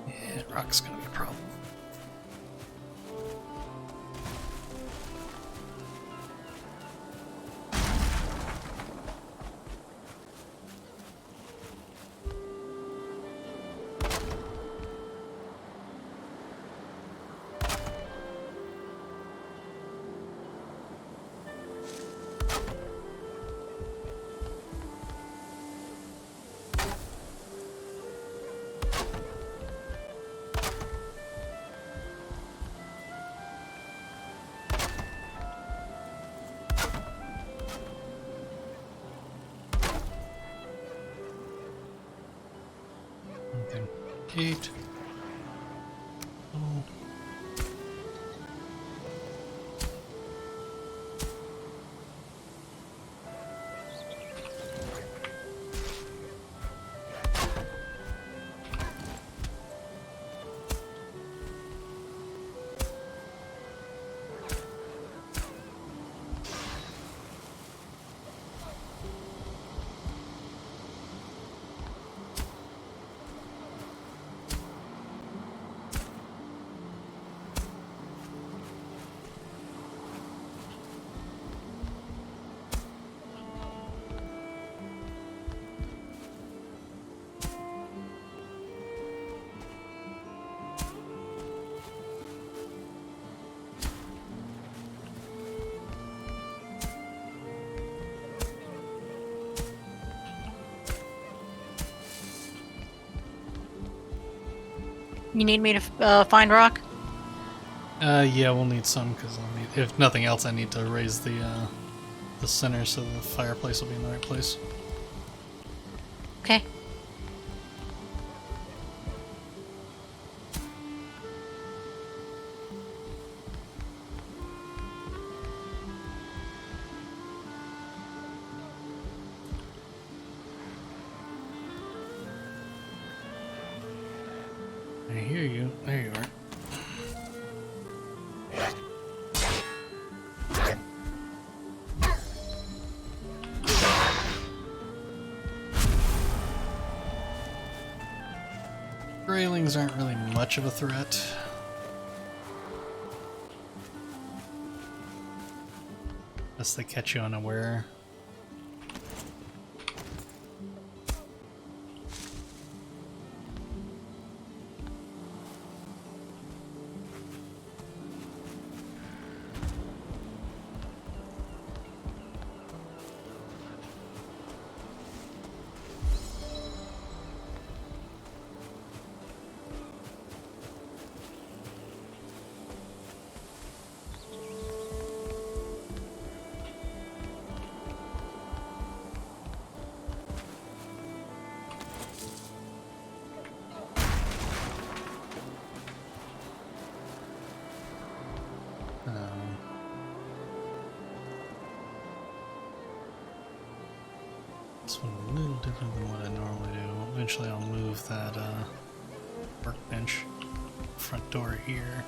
yeah, rock's gonna be a problem. Anything? 8. Oh. You need me to find rock? Yeah, we'll need some because I'll need. If nothing else, I need to raise the center so the fireplace will be in the right place. Okay. I hear you. There you are. Railings aren't really much of a threat. Unless they catch you unaware. This one's a little different than what I normally do. Eventually I'll move that workbench front door here.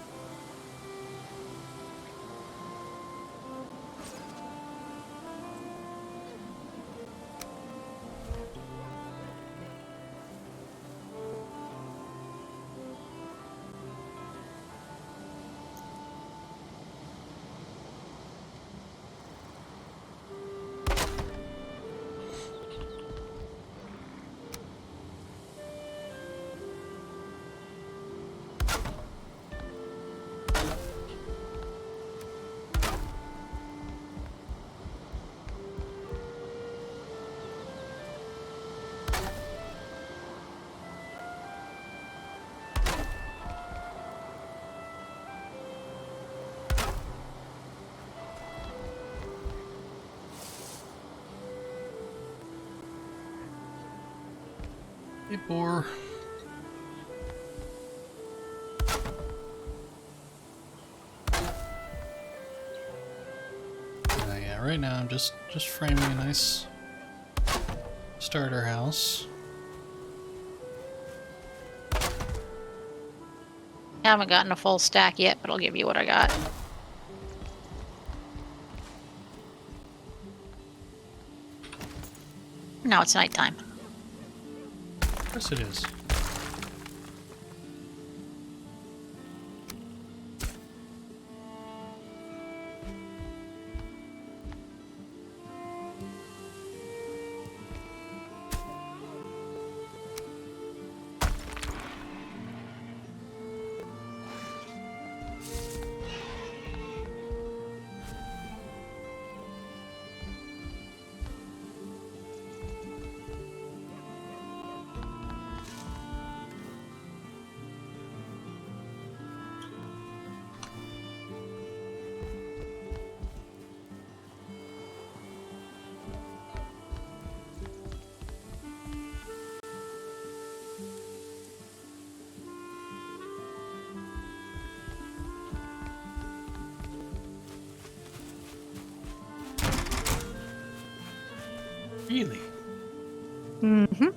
Hey, boar. Yeah, right now I'm just framing a nice starter house. I haven't gotten a full stack yet, but I'll give you what I got. Now it's nighttime. Of course it is. Really? Mm-hmm.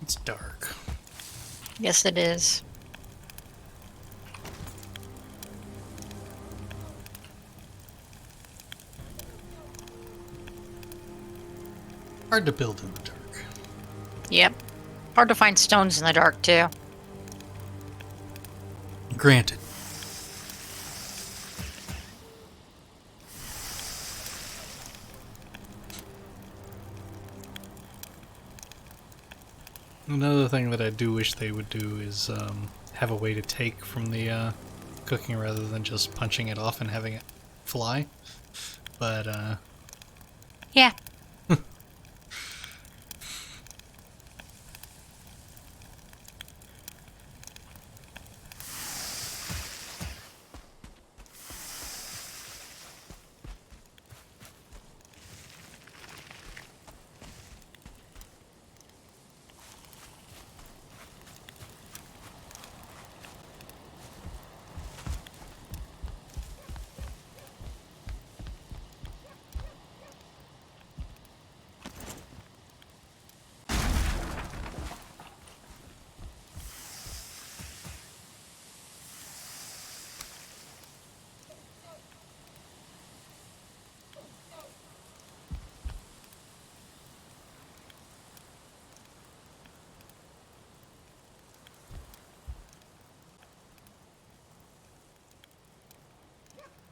It's dark. Yes, it is. Hard to build in the dark. Yep. Hard to find stones in the dark, too. Granted. Another thing that I do wish they would do is have a way to take from the cooking rather than just punching it off and having it fly. But Yeah.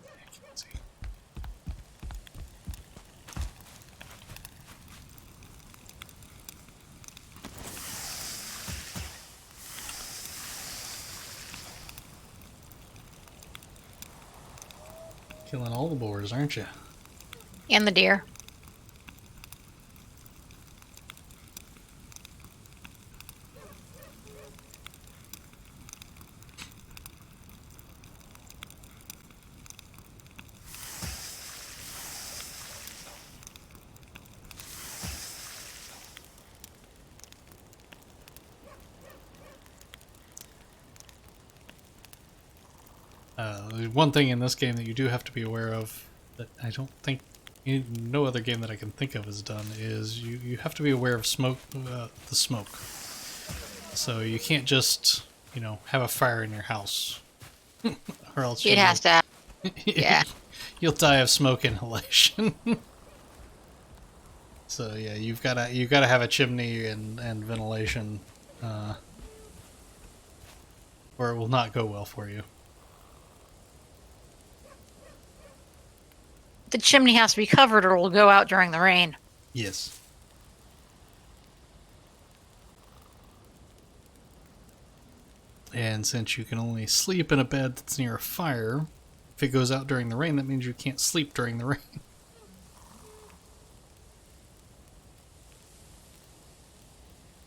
I can't see. Killing all the boars, aren't you? And the deer. There's one thing in this game that you do have to be aware of that I don't think no other game that I can think of has done, is you have to be aware of the smoke. So you can't just, have a fire in your house, or else It has to. Yeah. you'll die of smoke inhalation. So yeah, you've gotta have a chimney and ventilation, or it will not go well for you. The chimney has to be covered or it'll go out during the rain. Yes. And since you can only sleep in a bed that's near a fire, if it goes out during the rain, that means you can't sleep during the rain.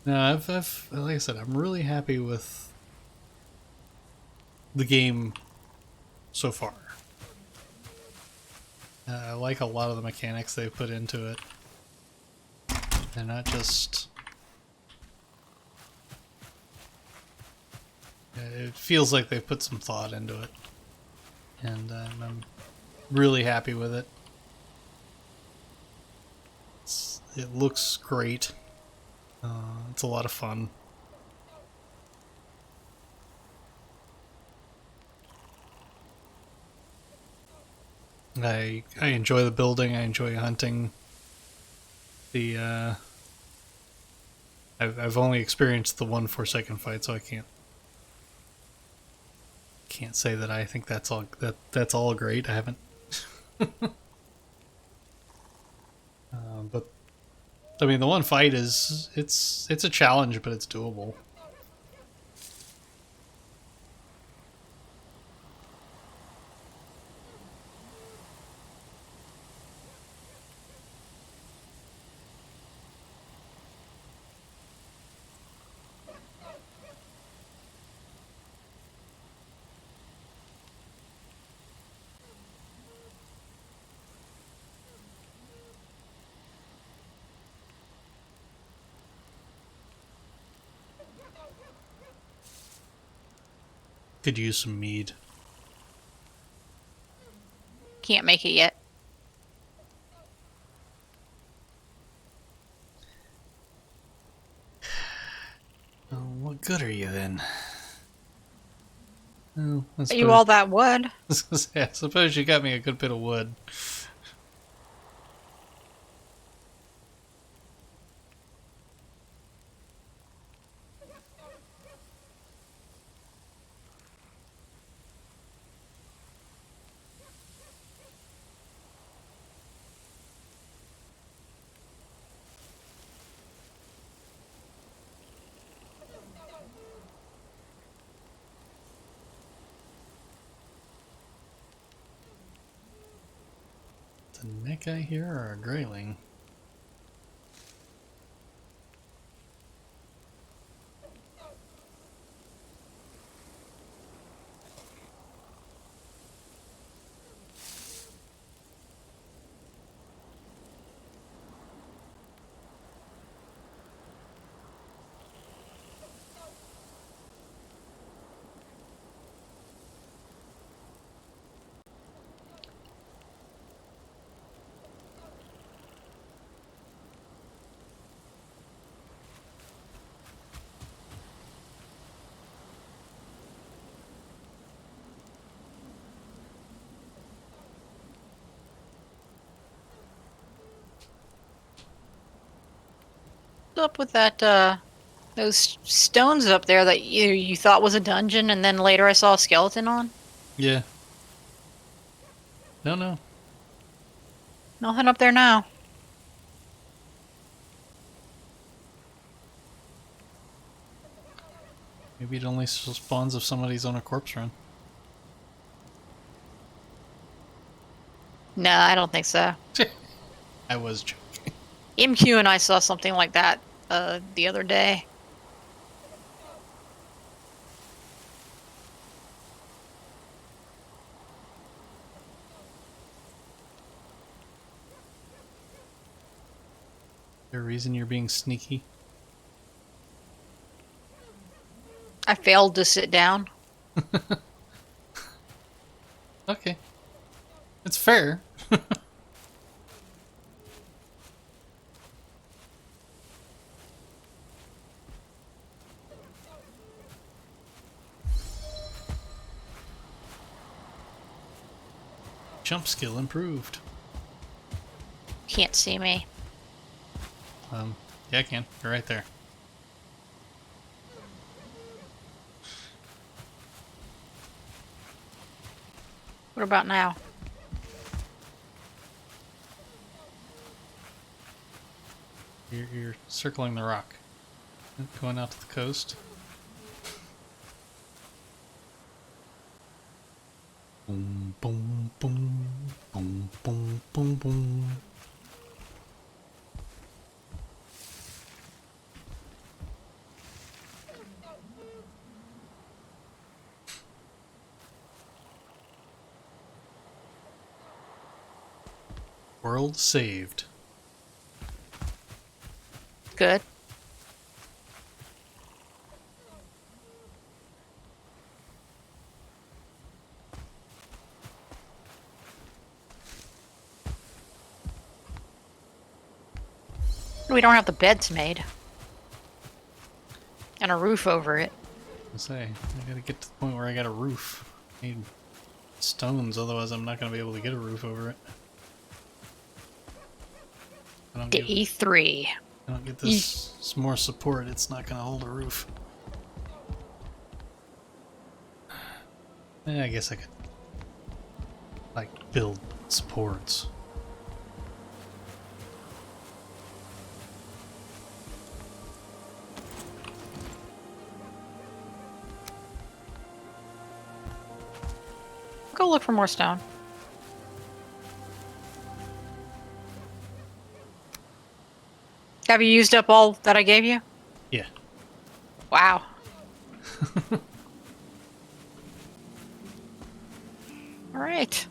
No, like I said, I'm really happy with the game so far. I like a lot of the mechanics they've put into it. They're not just... It feels like they've put some thought into it. And I'm really happy with it. It looks great. It's a lot of fun. I enjoy the building. I enjoy hunting. I've only experienced the one Forsaken fight, so I can't say that I think that's all great. I haven't. But I mean, the one fight it's a challenge, but it's doable. Could use some mead. Can't make it yet. Oh, what good are you then? Oh, Are you all that wood? I suppose you got me a good bit of wood. The neck eye here or a grayling? What's up with that, those stones up there that you thought was a dungeon and then later I saw a skeleton on? Yeah. No. Nothing up there now. Maybe it only spawns if somebody's on a corpse run. No, I don't think so. I was joking. MQ and I saw something like that the other day. Is there a reason you're being sneaky? I failed to sit down. Okay. It's fair. Jump skill improved. Can't see me. Yeah, I can. You're right there. What about now? You're circling the rock. Going out to the coast. Boom, boom, boom, boom, boom, boom, boom. World saved. Good. We don't have the beds made. And a roof over it. I say, I gotta get to the point where I got a roof. I need stones, otherwise I'm not gonna be able to get a roof over it. Day 3. I don't get this some more support, it's not gonna hold a roof. I guess I could, like, build supports. Go look for more stone. Have you used up all that I gave you? Yeah. Wow. All right.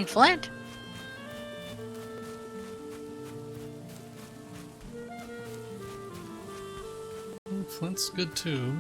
Flint. Flint's good too.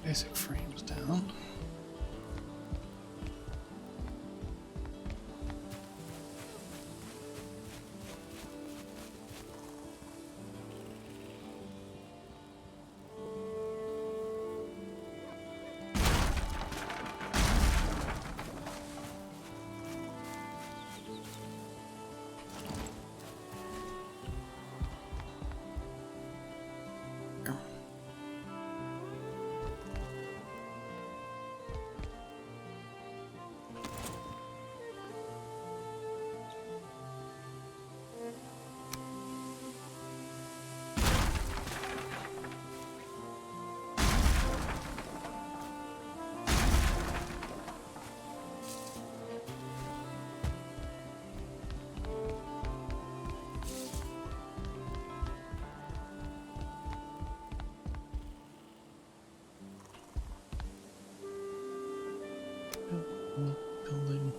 Basic frames down. Building.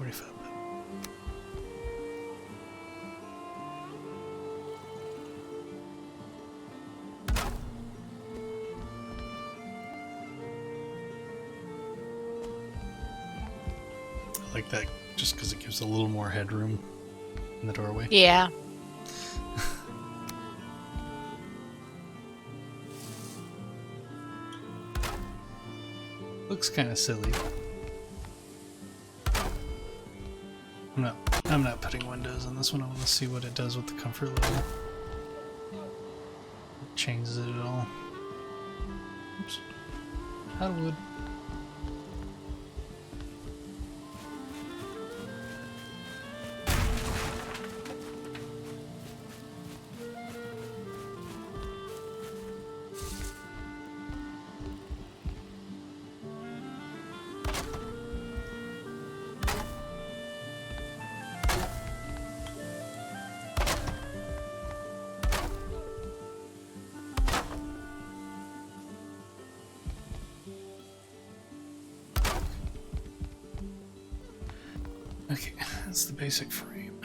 45. I like that just because it gives a little more headroom in the doorway. Yeah. Looks kind of silly. I'm not putting windows on this one. I want to see what it does with the comfort level. It changes it at all. Oops. Out of wood. Okay, that's the basic frame.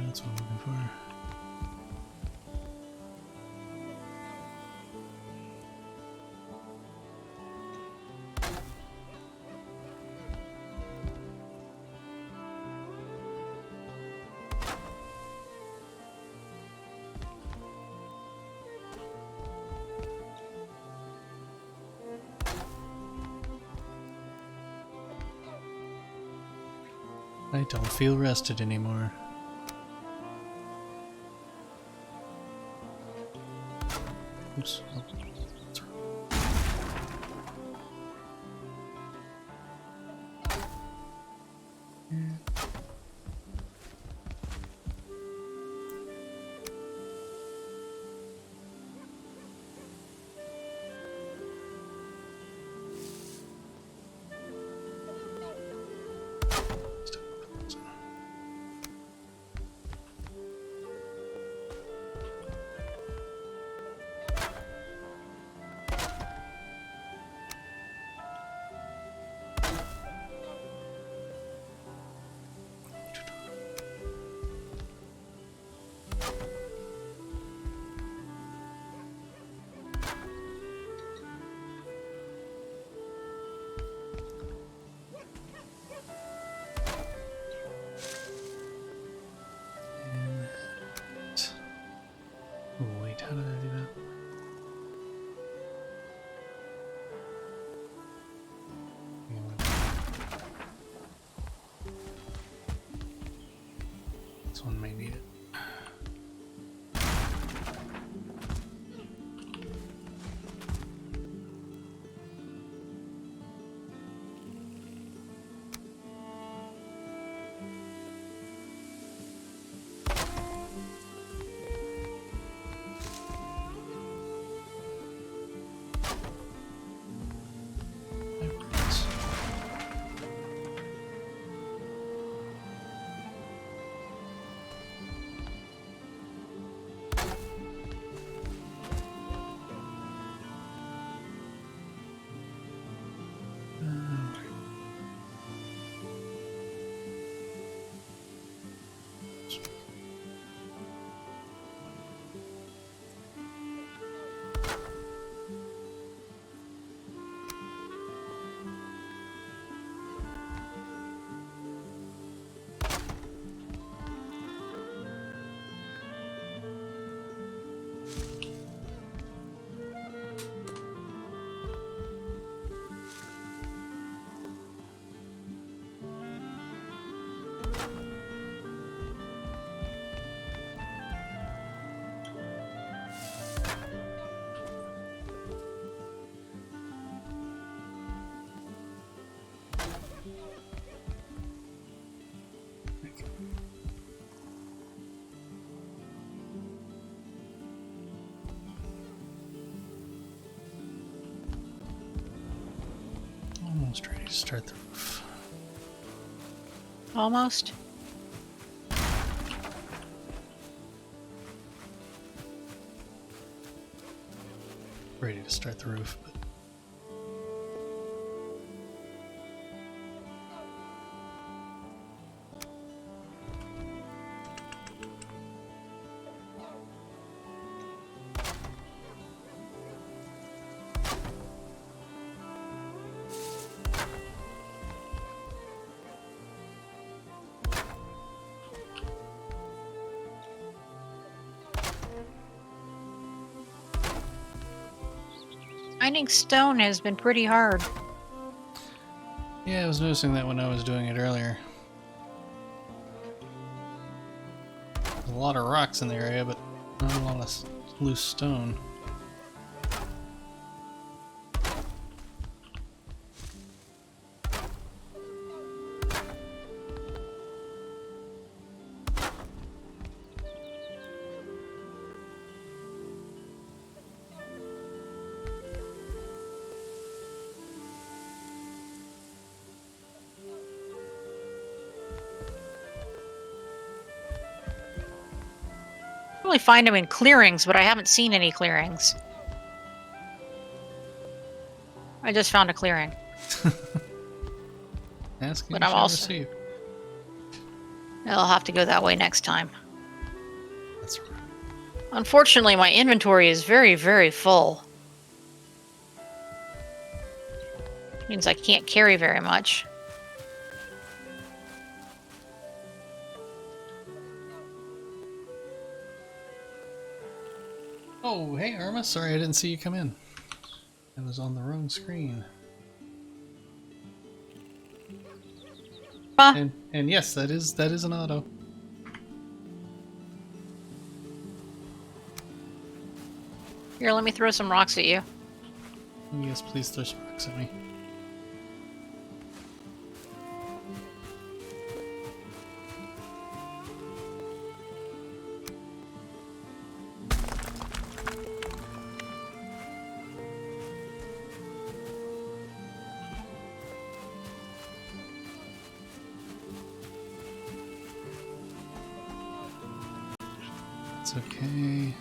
That's what I'm looking for. I don't feel rested anymore. Oops. Oh, that's wrong. Oh, wait, how did I do that? This one may need it. Almost ready to start the roof. Almost. Ready to start the roof, but Finding stone has been pretty hard. yeah, I was noticing that when I was doing it earlier. There's a lot of rocks in the area, but not a lot of loose stone. I really find them in clearings, but I haven't seen any clearings. I just found a clearing. Ask But and you I'm shall also- receive. I'll have to go that way next time. That's right. Unfortunately, my inventory is very, very full. Means I can't carry very much. Oh, hey Irma, sorry I didn't see you come in. I was on the wrong screen. And yes, that is an auto. Here, let me throw some rocks at you. Yes, please throw some rocks at me. It's okay.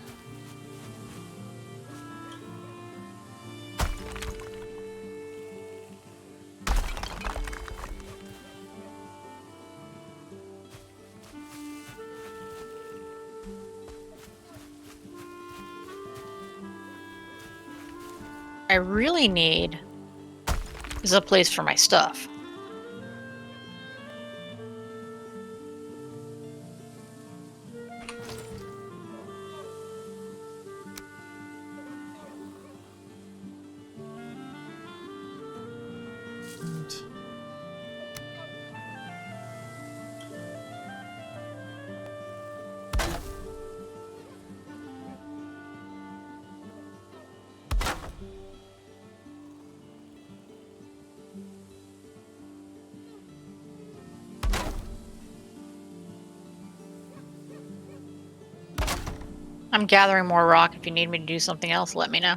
I really need is a place for my stuff. I'm gathering more rock. If you need me to do something else, let me know.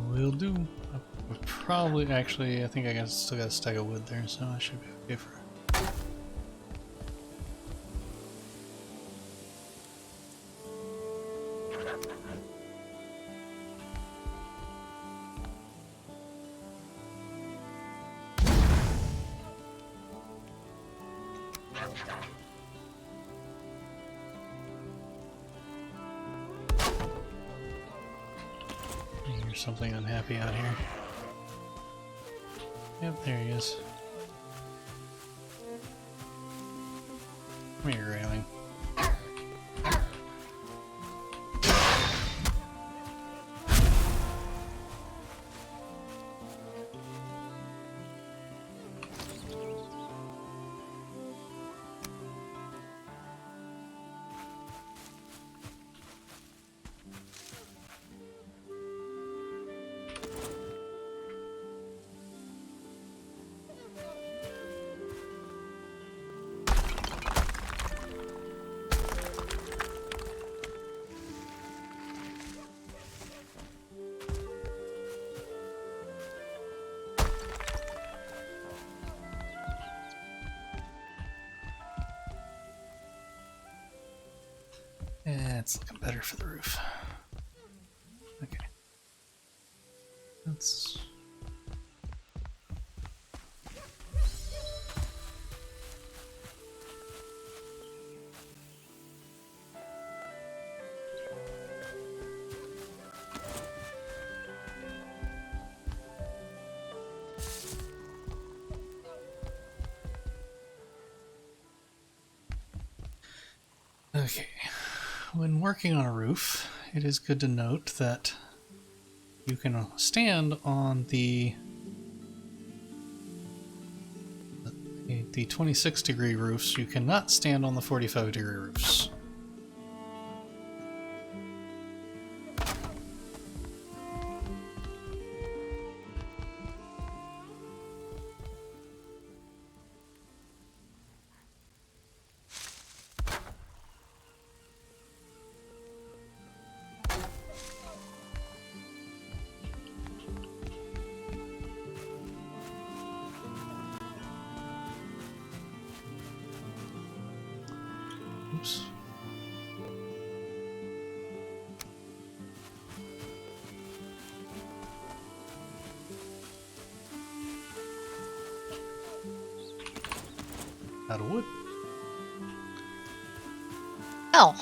Will do. I'll probably, actually, I think still got a stack of wood there, so I should be okay for. Here's something unhappy out here. Yep, there he is. Come here, railing. That's looking better for the roof. Okay. That's... Okay. When working on a roof, it is good to note that you can stand on the 26-degree roofs. You cannot stand on the 45-degree roofs. Oops. Out of wood. Oh.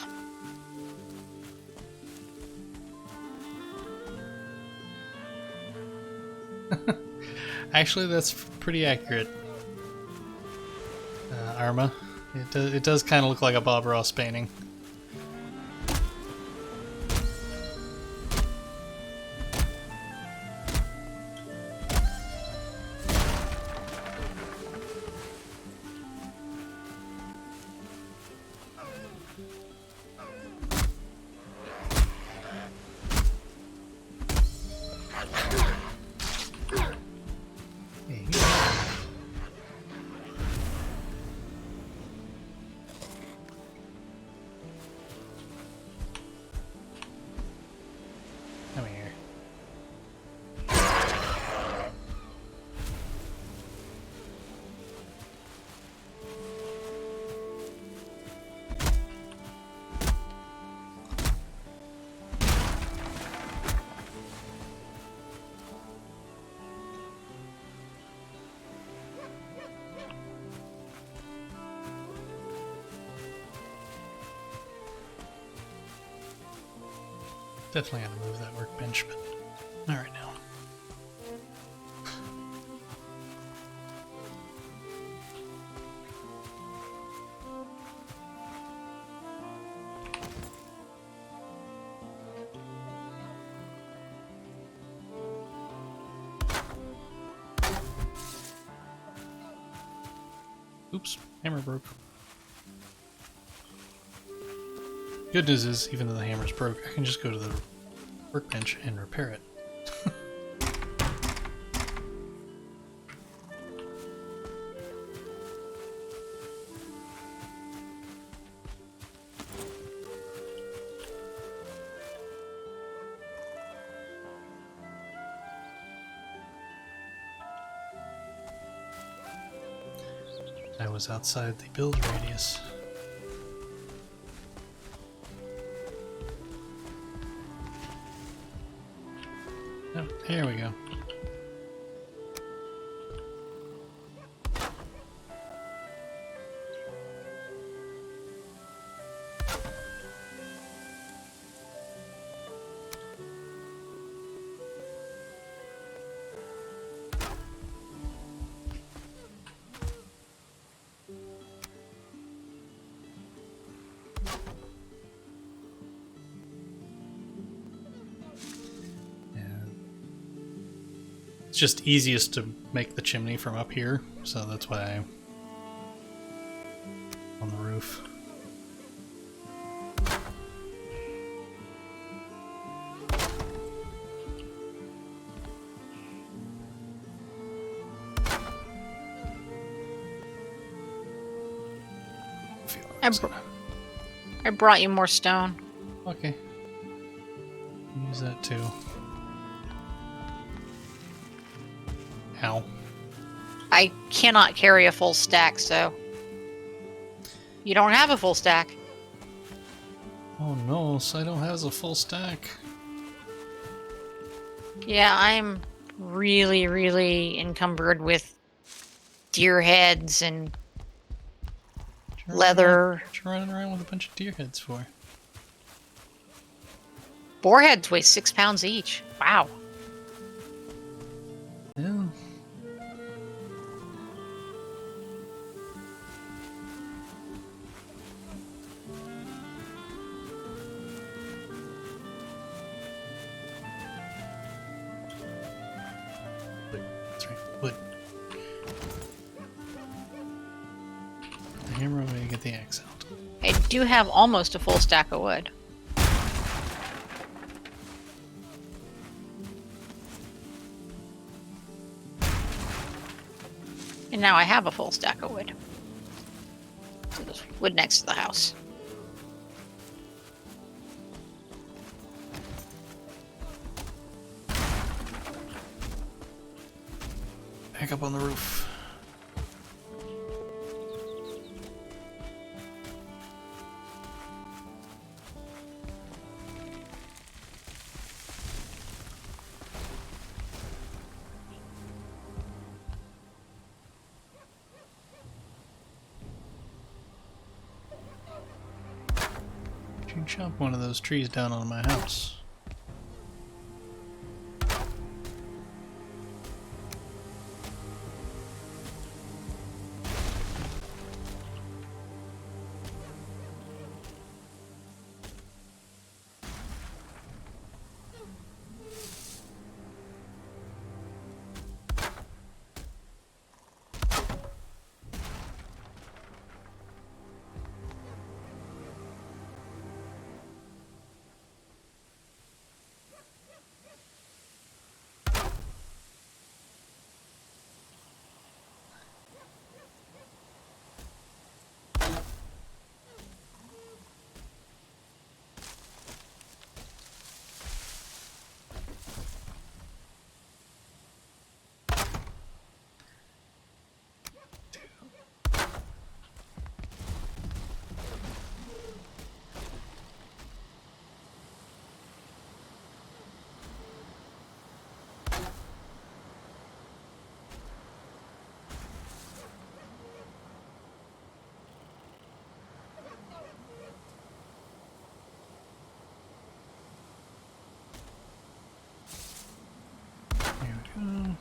Actually, that's pretty accurate. Arma. It does kind of look like a Bob Ross painting. Hey. Come here. Definitely gotta move that workbench, but not right now. Oops, hammer broke. Good news is, even though the hammer's broke, I can just go to the workbench and repair it. I was outside the build radius. Oh, here we go. It's just easiest to make the chimney from up here, so that's why I'm on the roof. I brought you more stone. Okay. Use that too. Ow. I cannot carry a full stack, so... You don't have a full stack. Oh no, Saito has a full stack. Yeah, I'm really, really encumbered with deer heads and leather. What you running around with a bunch of deer heads for? Boar heads weigh 6 pounds each. Wow. Yeah. Wood. That's right. Wood. Put the hammer away, get the axe out. I do have almost a full stack of wood. And now I have a full stack of wood. So there's wood next to the house. Back up on the roof. You chop one of those trees down on my house. Here we go.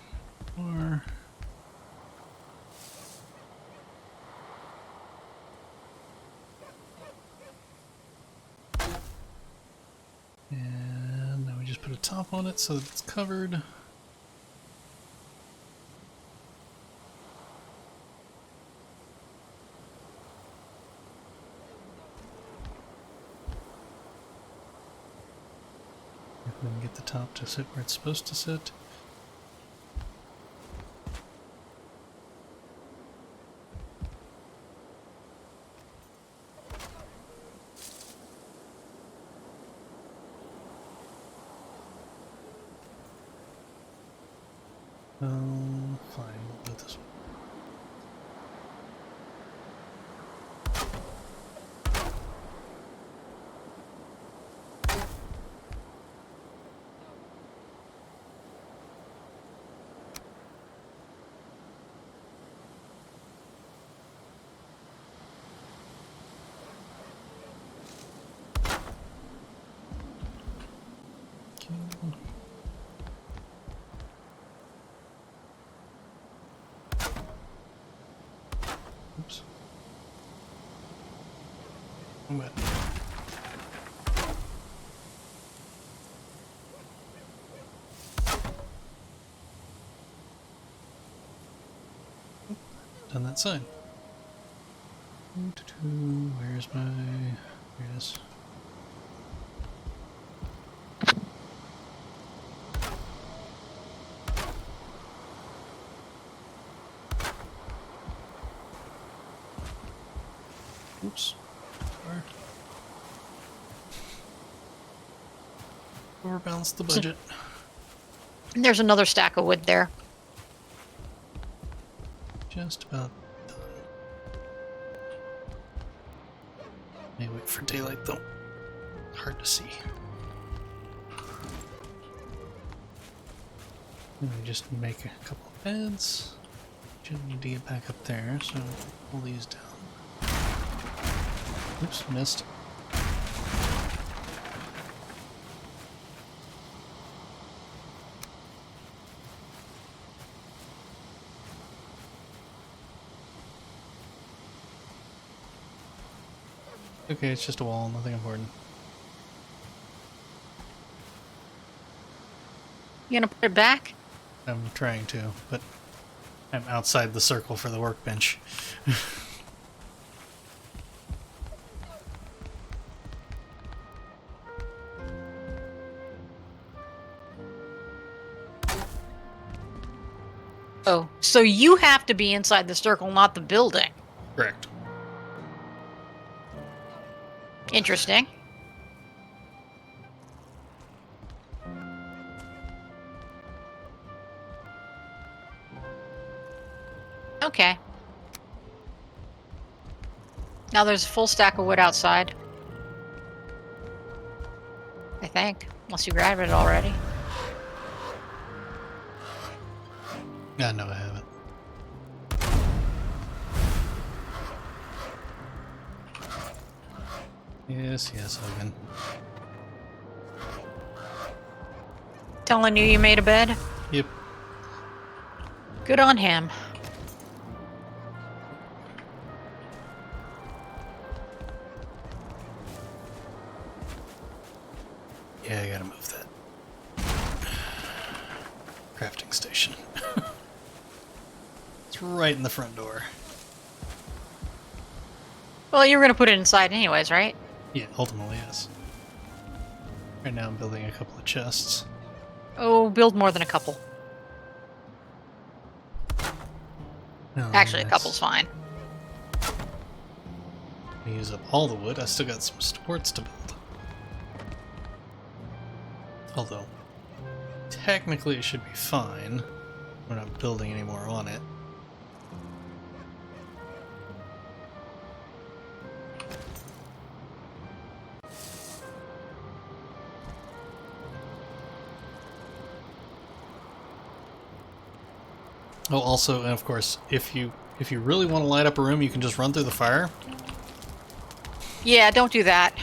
Or and now we just put a top on it so that it's covered. If we can get the top to sit where it's supposed to sit. Fine, we'll do this one. Okay. Oops. I'm wet. Done that side. Where's my... Here it is. Oops. Sorry. Overbalanced the budget. There's another stack of wood there. Just about done. May wait for daylight though. hard to see. Let me just make a couple of beds. Shouldn't need to get back up there, so pull these down. Oops, missed. Okay, it's just a wall, nothing important. You gonna put it back? I'm trying to, but I'm outside the circle for the workbench. Oh, so you have to be inside the circle, not the building. Correct. Interesting. Okay. Now there's a full stack of wood outside. I think. Unless you grabbed it already. No, I haven't. Yes, Hogan. Telling you made a bed? Yep. Good on him. Yeah, I gotta move that. Crafting station. It's right in the front door. Well, you were gonna put it inside anyways, right? Yeah, ultimately, yes. Right now I'm building a couple of chests. Oh, build more than a couple. No, Actually, a that's- couple's fine. I use up all the wood. I still got some supports to build. Although, technically it should be fine. We're not building any more on it. Oh, also, and of course, if you really want to light up a room, you can just run through the fire. Yeah, don't do that.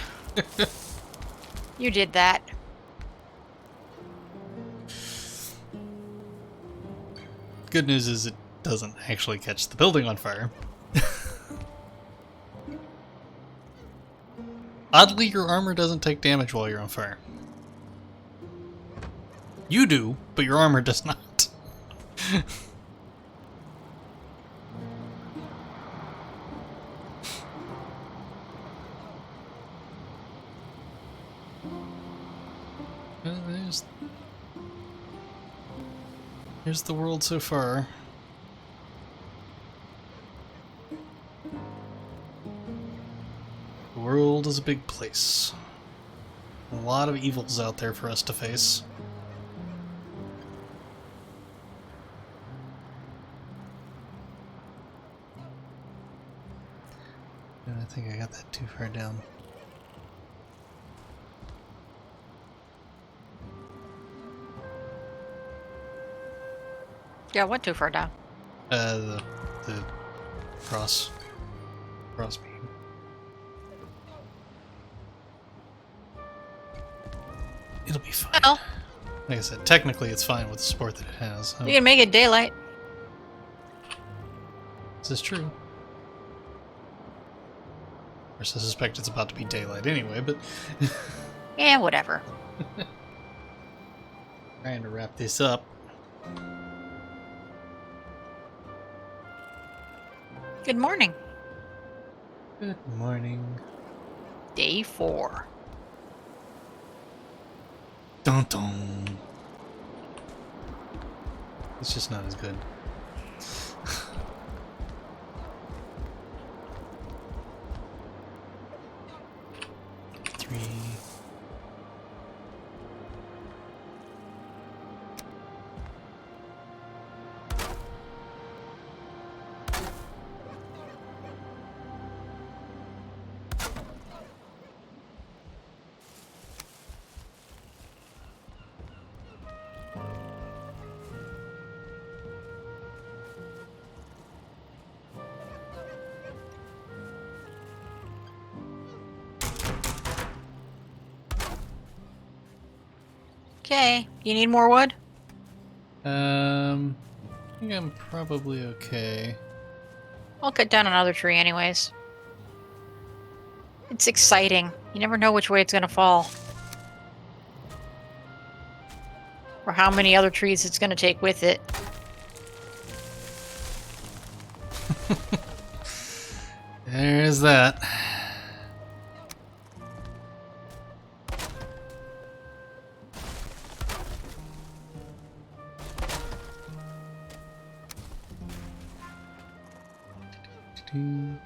You did that. Good news is it doesn't actually catch the building on fire. Oddly, your armor doesn't take damage while you're on fire. You do, but your armor does not. There's the world so far. The world is a big place. A lot of evils out there for us to face. And I think I got that too far down. Yeah, went too far down. The cross beam. It'll be fine. Well, Like I said, technically it's fine with the support that it has. you can make it daylight. This is true. Of course, I suspect it's about to be daylight anyway, but... Yeah, whatever. Trying to wrap this up. Good morning. Good morning. Day 4. Dun dun. It's just not as good. Three. Okay. You need more wood? I think I'm probably okay. I'll cut down another tree anyways. It's exciting. You never know which way it's gonna fall. Or how many other trees it's gonna take with it. There's that. And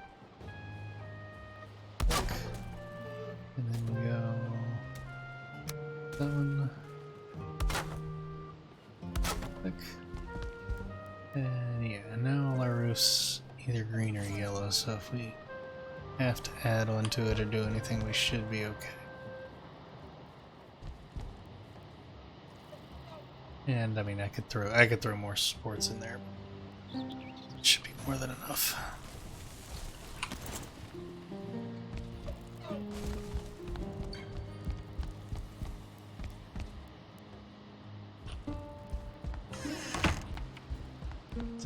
then we go that one. Click. And yeah, now our roof's either green or yellow, so if we have to add one to it or do anything, we should be okay. And I mean, I could throw more supports in there. It should be more than enough.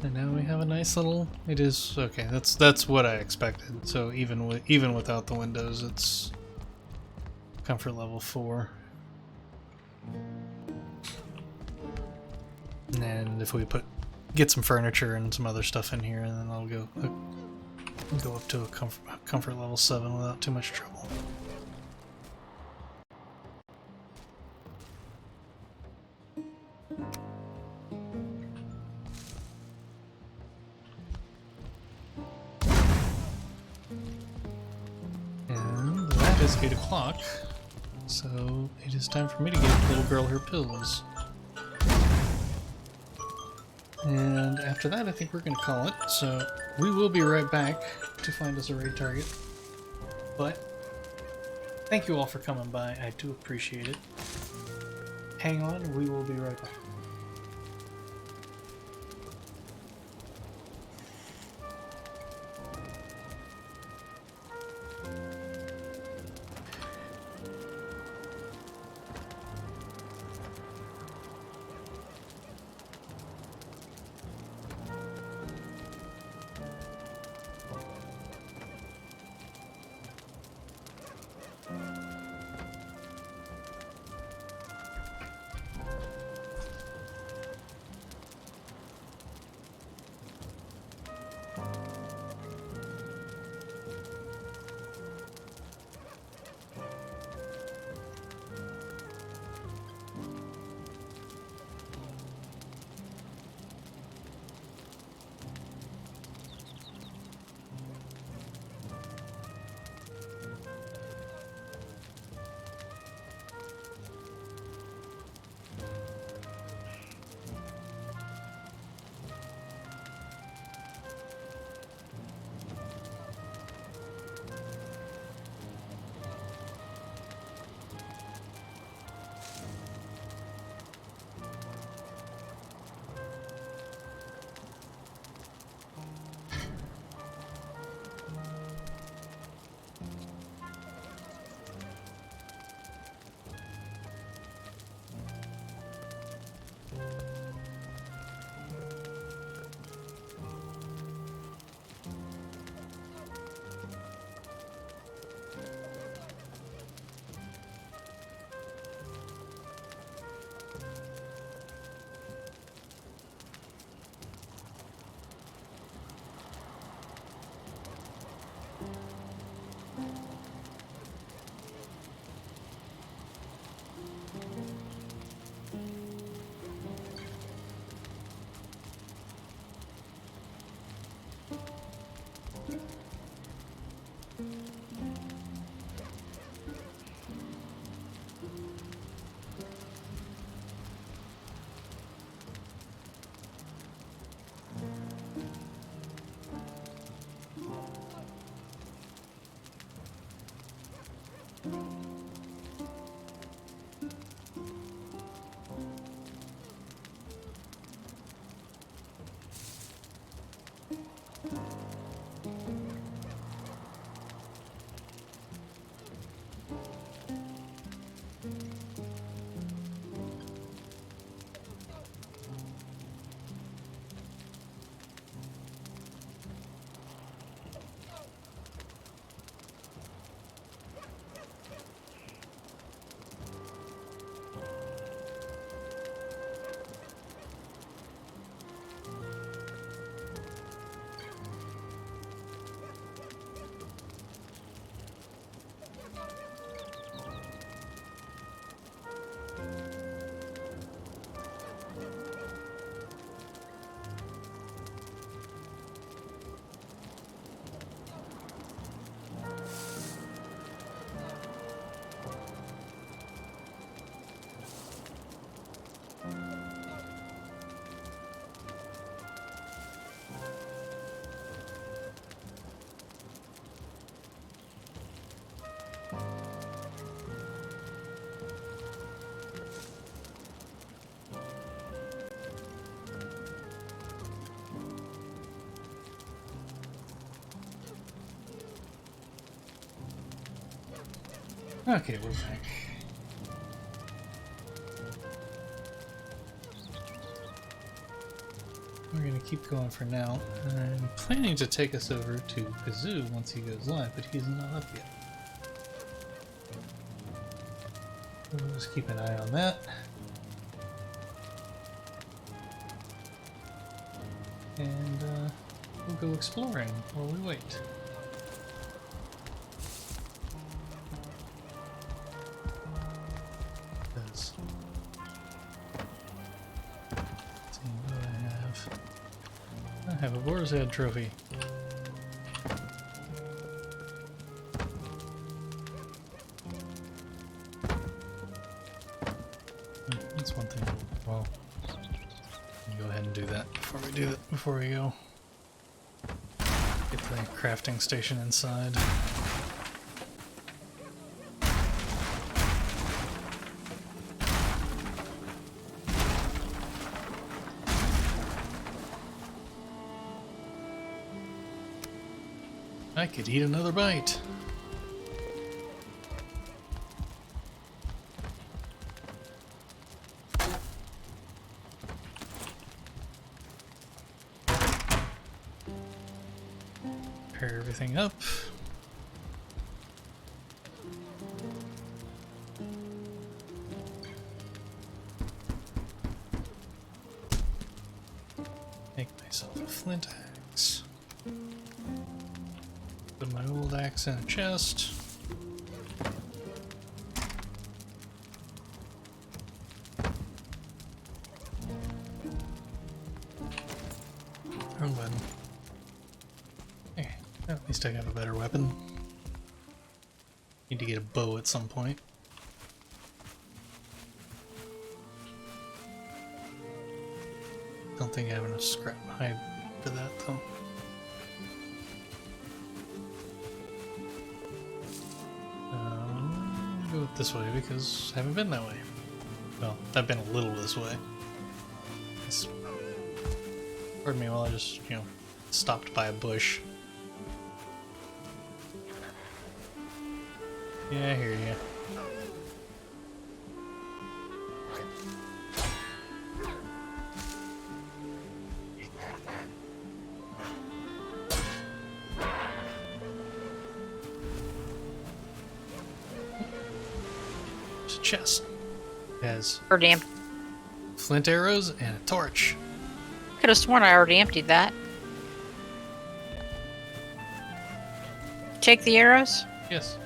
So now we have a nice little. It is okay. That's what I expected. So even without the windows, it's comfort level 4. And if we get some furniture and some other stuff in here, and then I'll go up to a comfort level 7 without too much trouble. And that is 8 o'clock, so it is time for me to give little girl her pills. And after that, I think we're going to call it. So we will be right back to find us a raid target. But thank you all for coming by. I do appreciate it. Hang on, we will be right back. Okay, we're back. We're gonna keep going for now. I'm planning to take us over to Kazoo once he goes live, but he's not up yet. We'll just keep an eye on that. And we'll go exploring while we wait. Let's see what I have. I have a Boar's Head trophy. That's one thing. Well, go ahead and do that before we do that. Before we go, get the crafting station inside. I could eat another bite. Pair everything up. Make myself a flint axe. Put my old axe in a chest. Wrong button. Okay, at least I got a better weapon. Need to get a bow at some point. Don't think I have enough scrap hide for that though. Go this way because I haven't been that way. Well, I've been a little this way. Pardon me while I just, stopped by a bush. Yeah, I hear you. There's a chest. It has Or damn. flint arrows and a torch. Could have sworn I already emptied that. Take the arrows? Yes.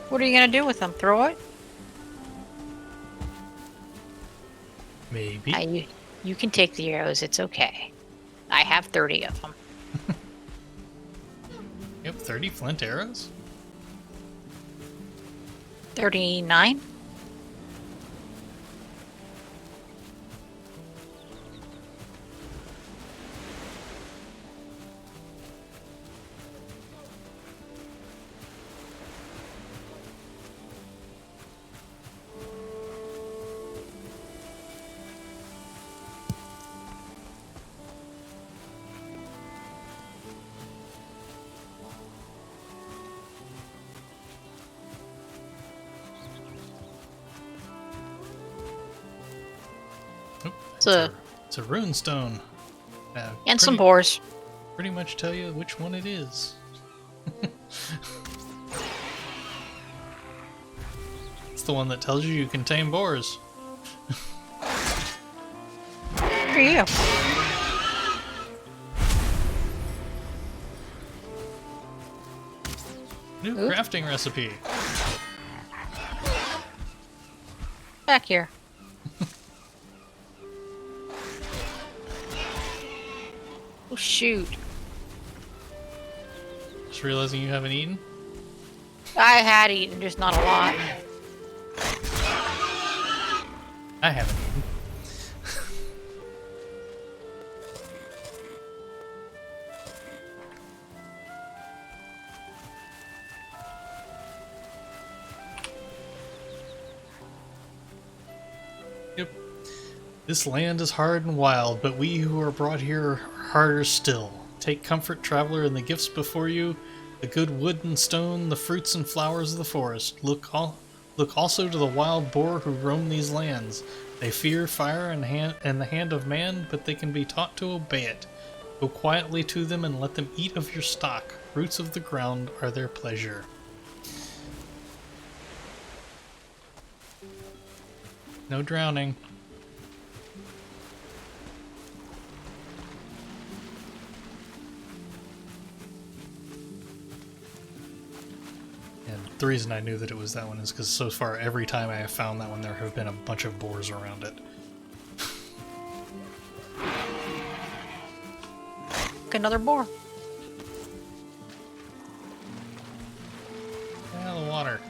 What are you gonna do with them? Throw it? Maybe. You can take the arrows, it's okay. I have 30 of them. You have 30 flint arrows? 39? It's a rune stone. And some boars. Pretty much tell you which one it is. It's the one that tells you can tame boars. Good for you. New Oop. crafting recipe. Back here. Oh shoot. Just realizing you haven't eaten? I had eaten, just not a lot. I haven't eaten. Yep. This land is hard and wild, but we who are brought here are harder still. Take comfort, traveler, in the gifts before you. the good wood and stone, the fruits and flowers of the forest. Look also to the wild boar who roam these lands. They fear fire and the hand of man, but they can be taught to obey it. Go quietly to them and let them eat of your stock. Roots of the ground are their pleasure. No drowning. And the reason I knew that it was that one is because so far every time I have found that one there have been a bunch of boars around it. Another boar. Yeah, the water.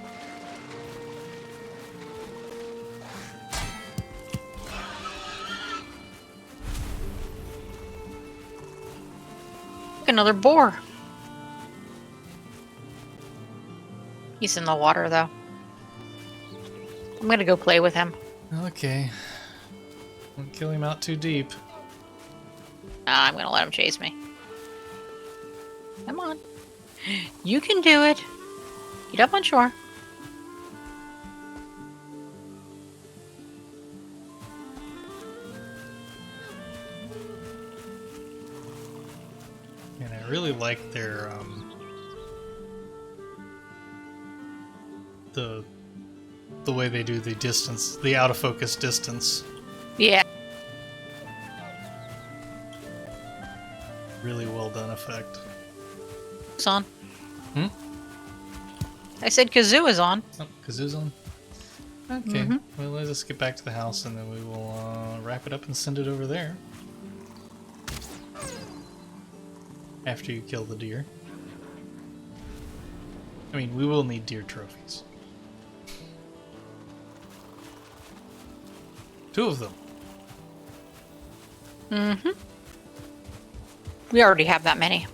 Another boar. He's in the water, though. I'm gonna go play with him. Okay. Don't kill him out too deep. Nah, I'm gonna let him chase me. Come on. You can do it. Get up on shore. And I really like their the way they do the distance, the out of focus distance. Yeah. Really well done effect. It's on. Hmm? I said kazoo is on. Oh, Kazoo's on. Okay. Well, let's just get back to the house and then we will wrap it up and send it over there. After you kill the deer. I mean, we will need deer trophies. 2 of them. Mm-hmm. We already have that many.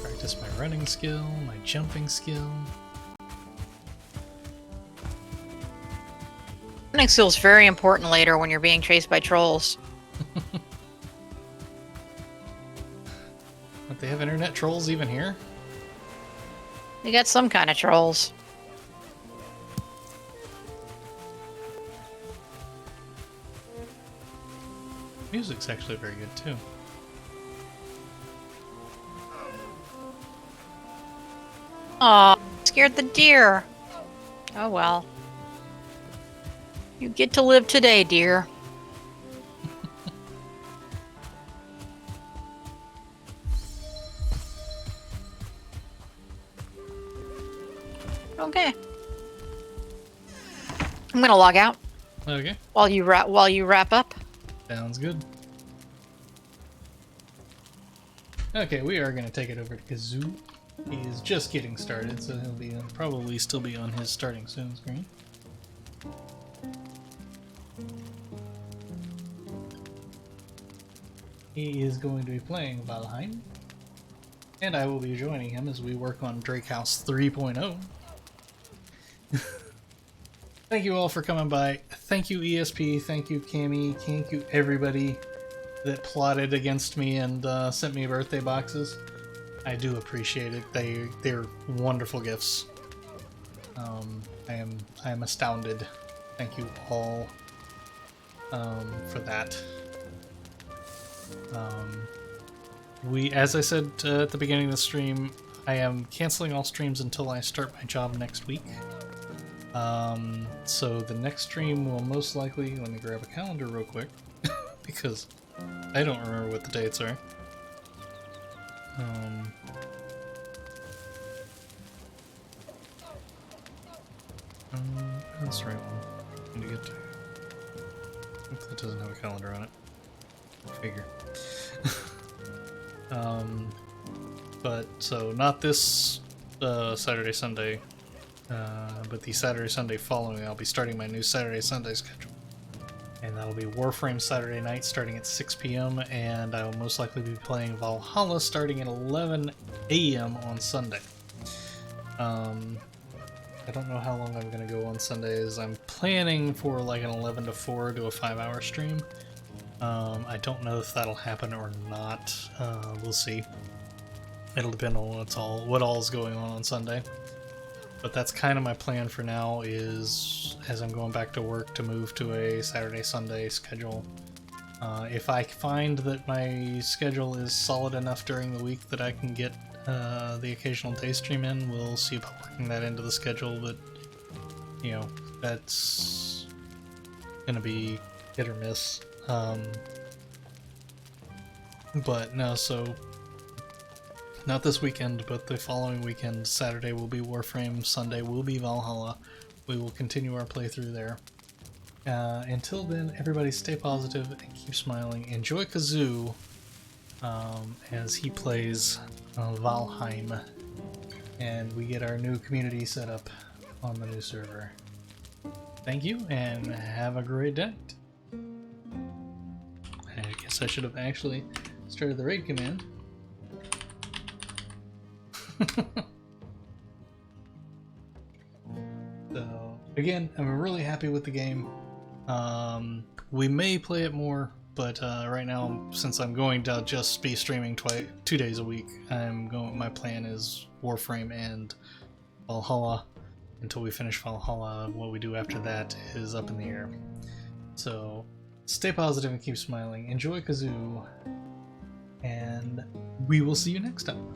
Practice my running skill, my jumping skill. Running skill is very important later when you're being chased by trolls. Don't they have internet trolls even here? You got some kind of trolls. Music's actually very good too. Aw, scared the deer. Oh well. You get to live today, dear. Okay. I'm gonna log out Okay, while you wrap up. sounds good. Okay, we are going to take it over to Kazoo. He is just getting started, so he'll be probably still be on his starting soon screen. He is going to be playing Valheim, and I will be joining him as we work on Drake House 3.0. Thank you all for coming by. Thank you ESP, thank you Cammy, thank you everybody that plotted against me and sent me birthday boxes. I do appreciate it. They're wonderful gifts. I am astounded. Thank you all for that. As I said at the beginning of the stream, I am canceling all streams until I start my job next week. So the next stream will most likely, let me grab a calendar real quick, because I don't remember what the dates are. That's the right one. Need to get to. Oops, that doesn't have a calendar on it. Figure. But so not this Saturday, Sunday, but the Saturday, Sunday following. I'll be starting my new Saturday, Sunday schedule. And that'll be Warframe Saturday night starting at 6 p.m. And I will most likely be playing Valhalla starting at 11 a.m. on Sunday. I don't know how long I'm going to go on Sundays. I'm planning for like an 11 to 4 to a 5-hour stream. I don't know if that'll happen or not. We'll see. It'll depend on what all's going on Sunday. But that's kind of my plan for now, is as I'm going back to work to move to a Saturday-Sunday schedule. If I find that my schedule is solid enough during the week that I can get the occasional day stream in, we'll see about working that into the schedule, but you know, that's gonna be hit or miss. But no, so not this weekend, but the following weekend. Saturday will be Warframe, Sunday will be Valhalla. We will continue our playthrough there. Until then, everybody stay positive and keep smiling. Enjoy Kazoo as he plays Valheim, and we get our new community set up on the new server. Thank you, and have a great day. I guess I should have actually started the raid command. So, again, I'm really happy with the game. We may play it more, but right now, since I'm going to just be streaming 2 days a week, my plan is Warframe and Valhalla. Until we finish Valhalla, what we do after that is up in the air. So, stay positive and keep smiling. Enjoy Kazoo, and we will see you next time.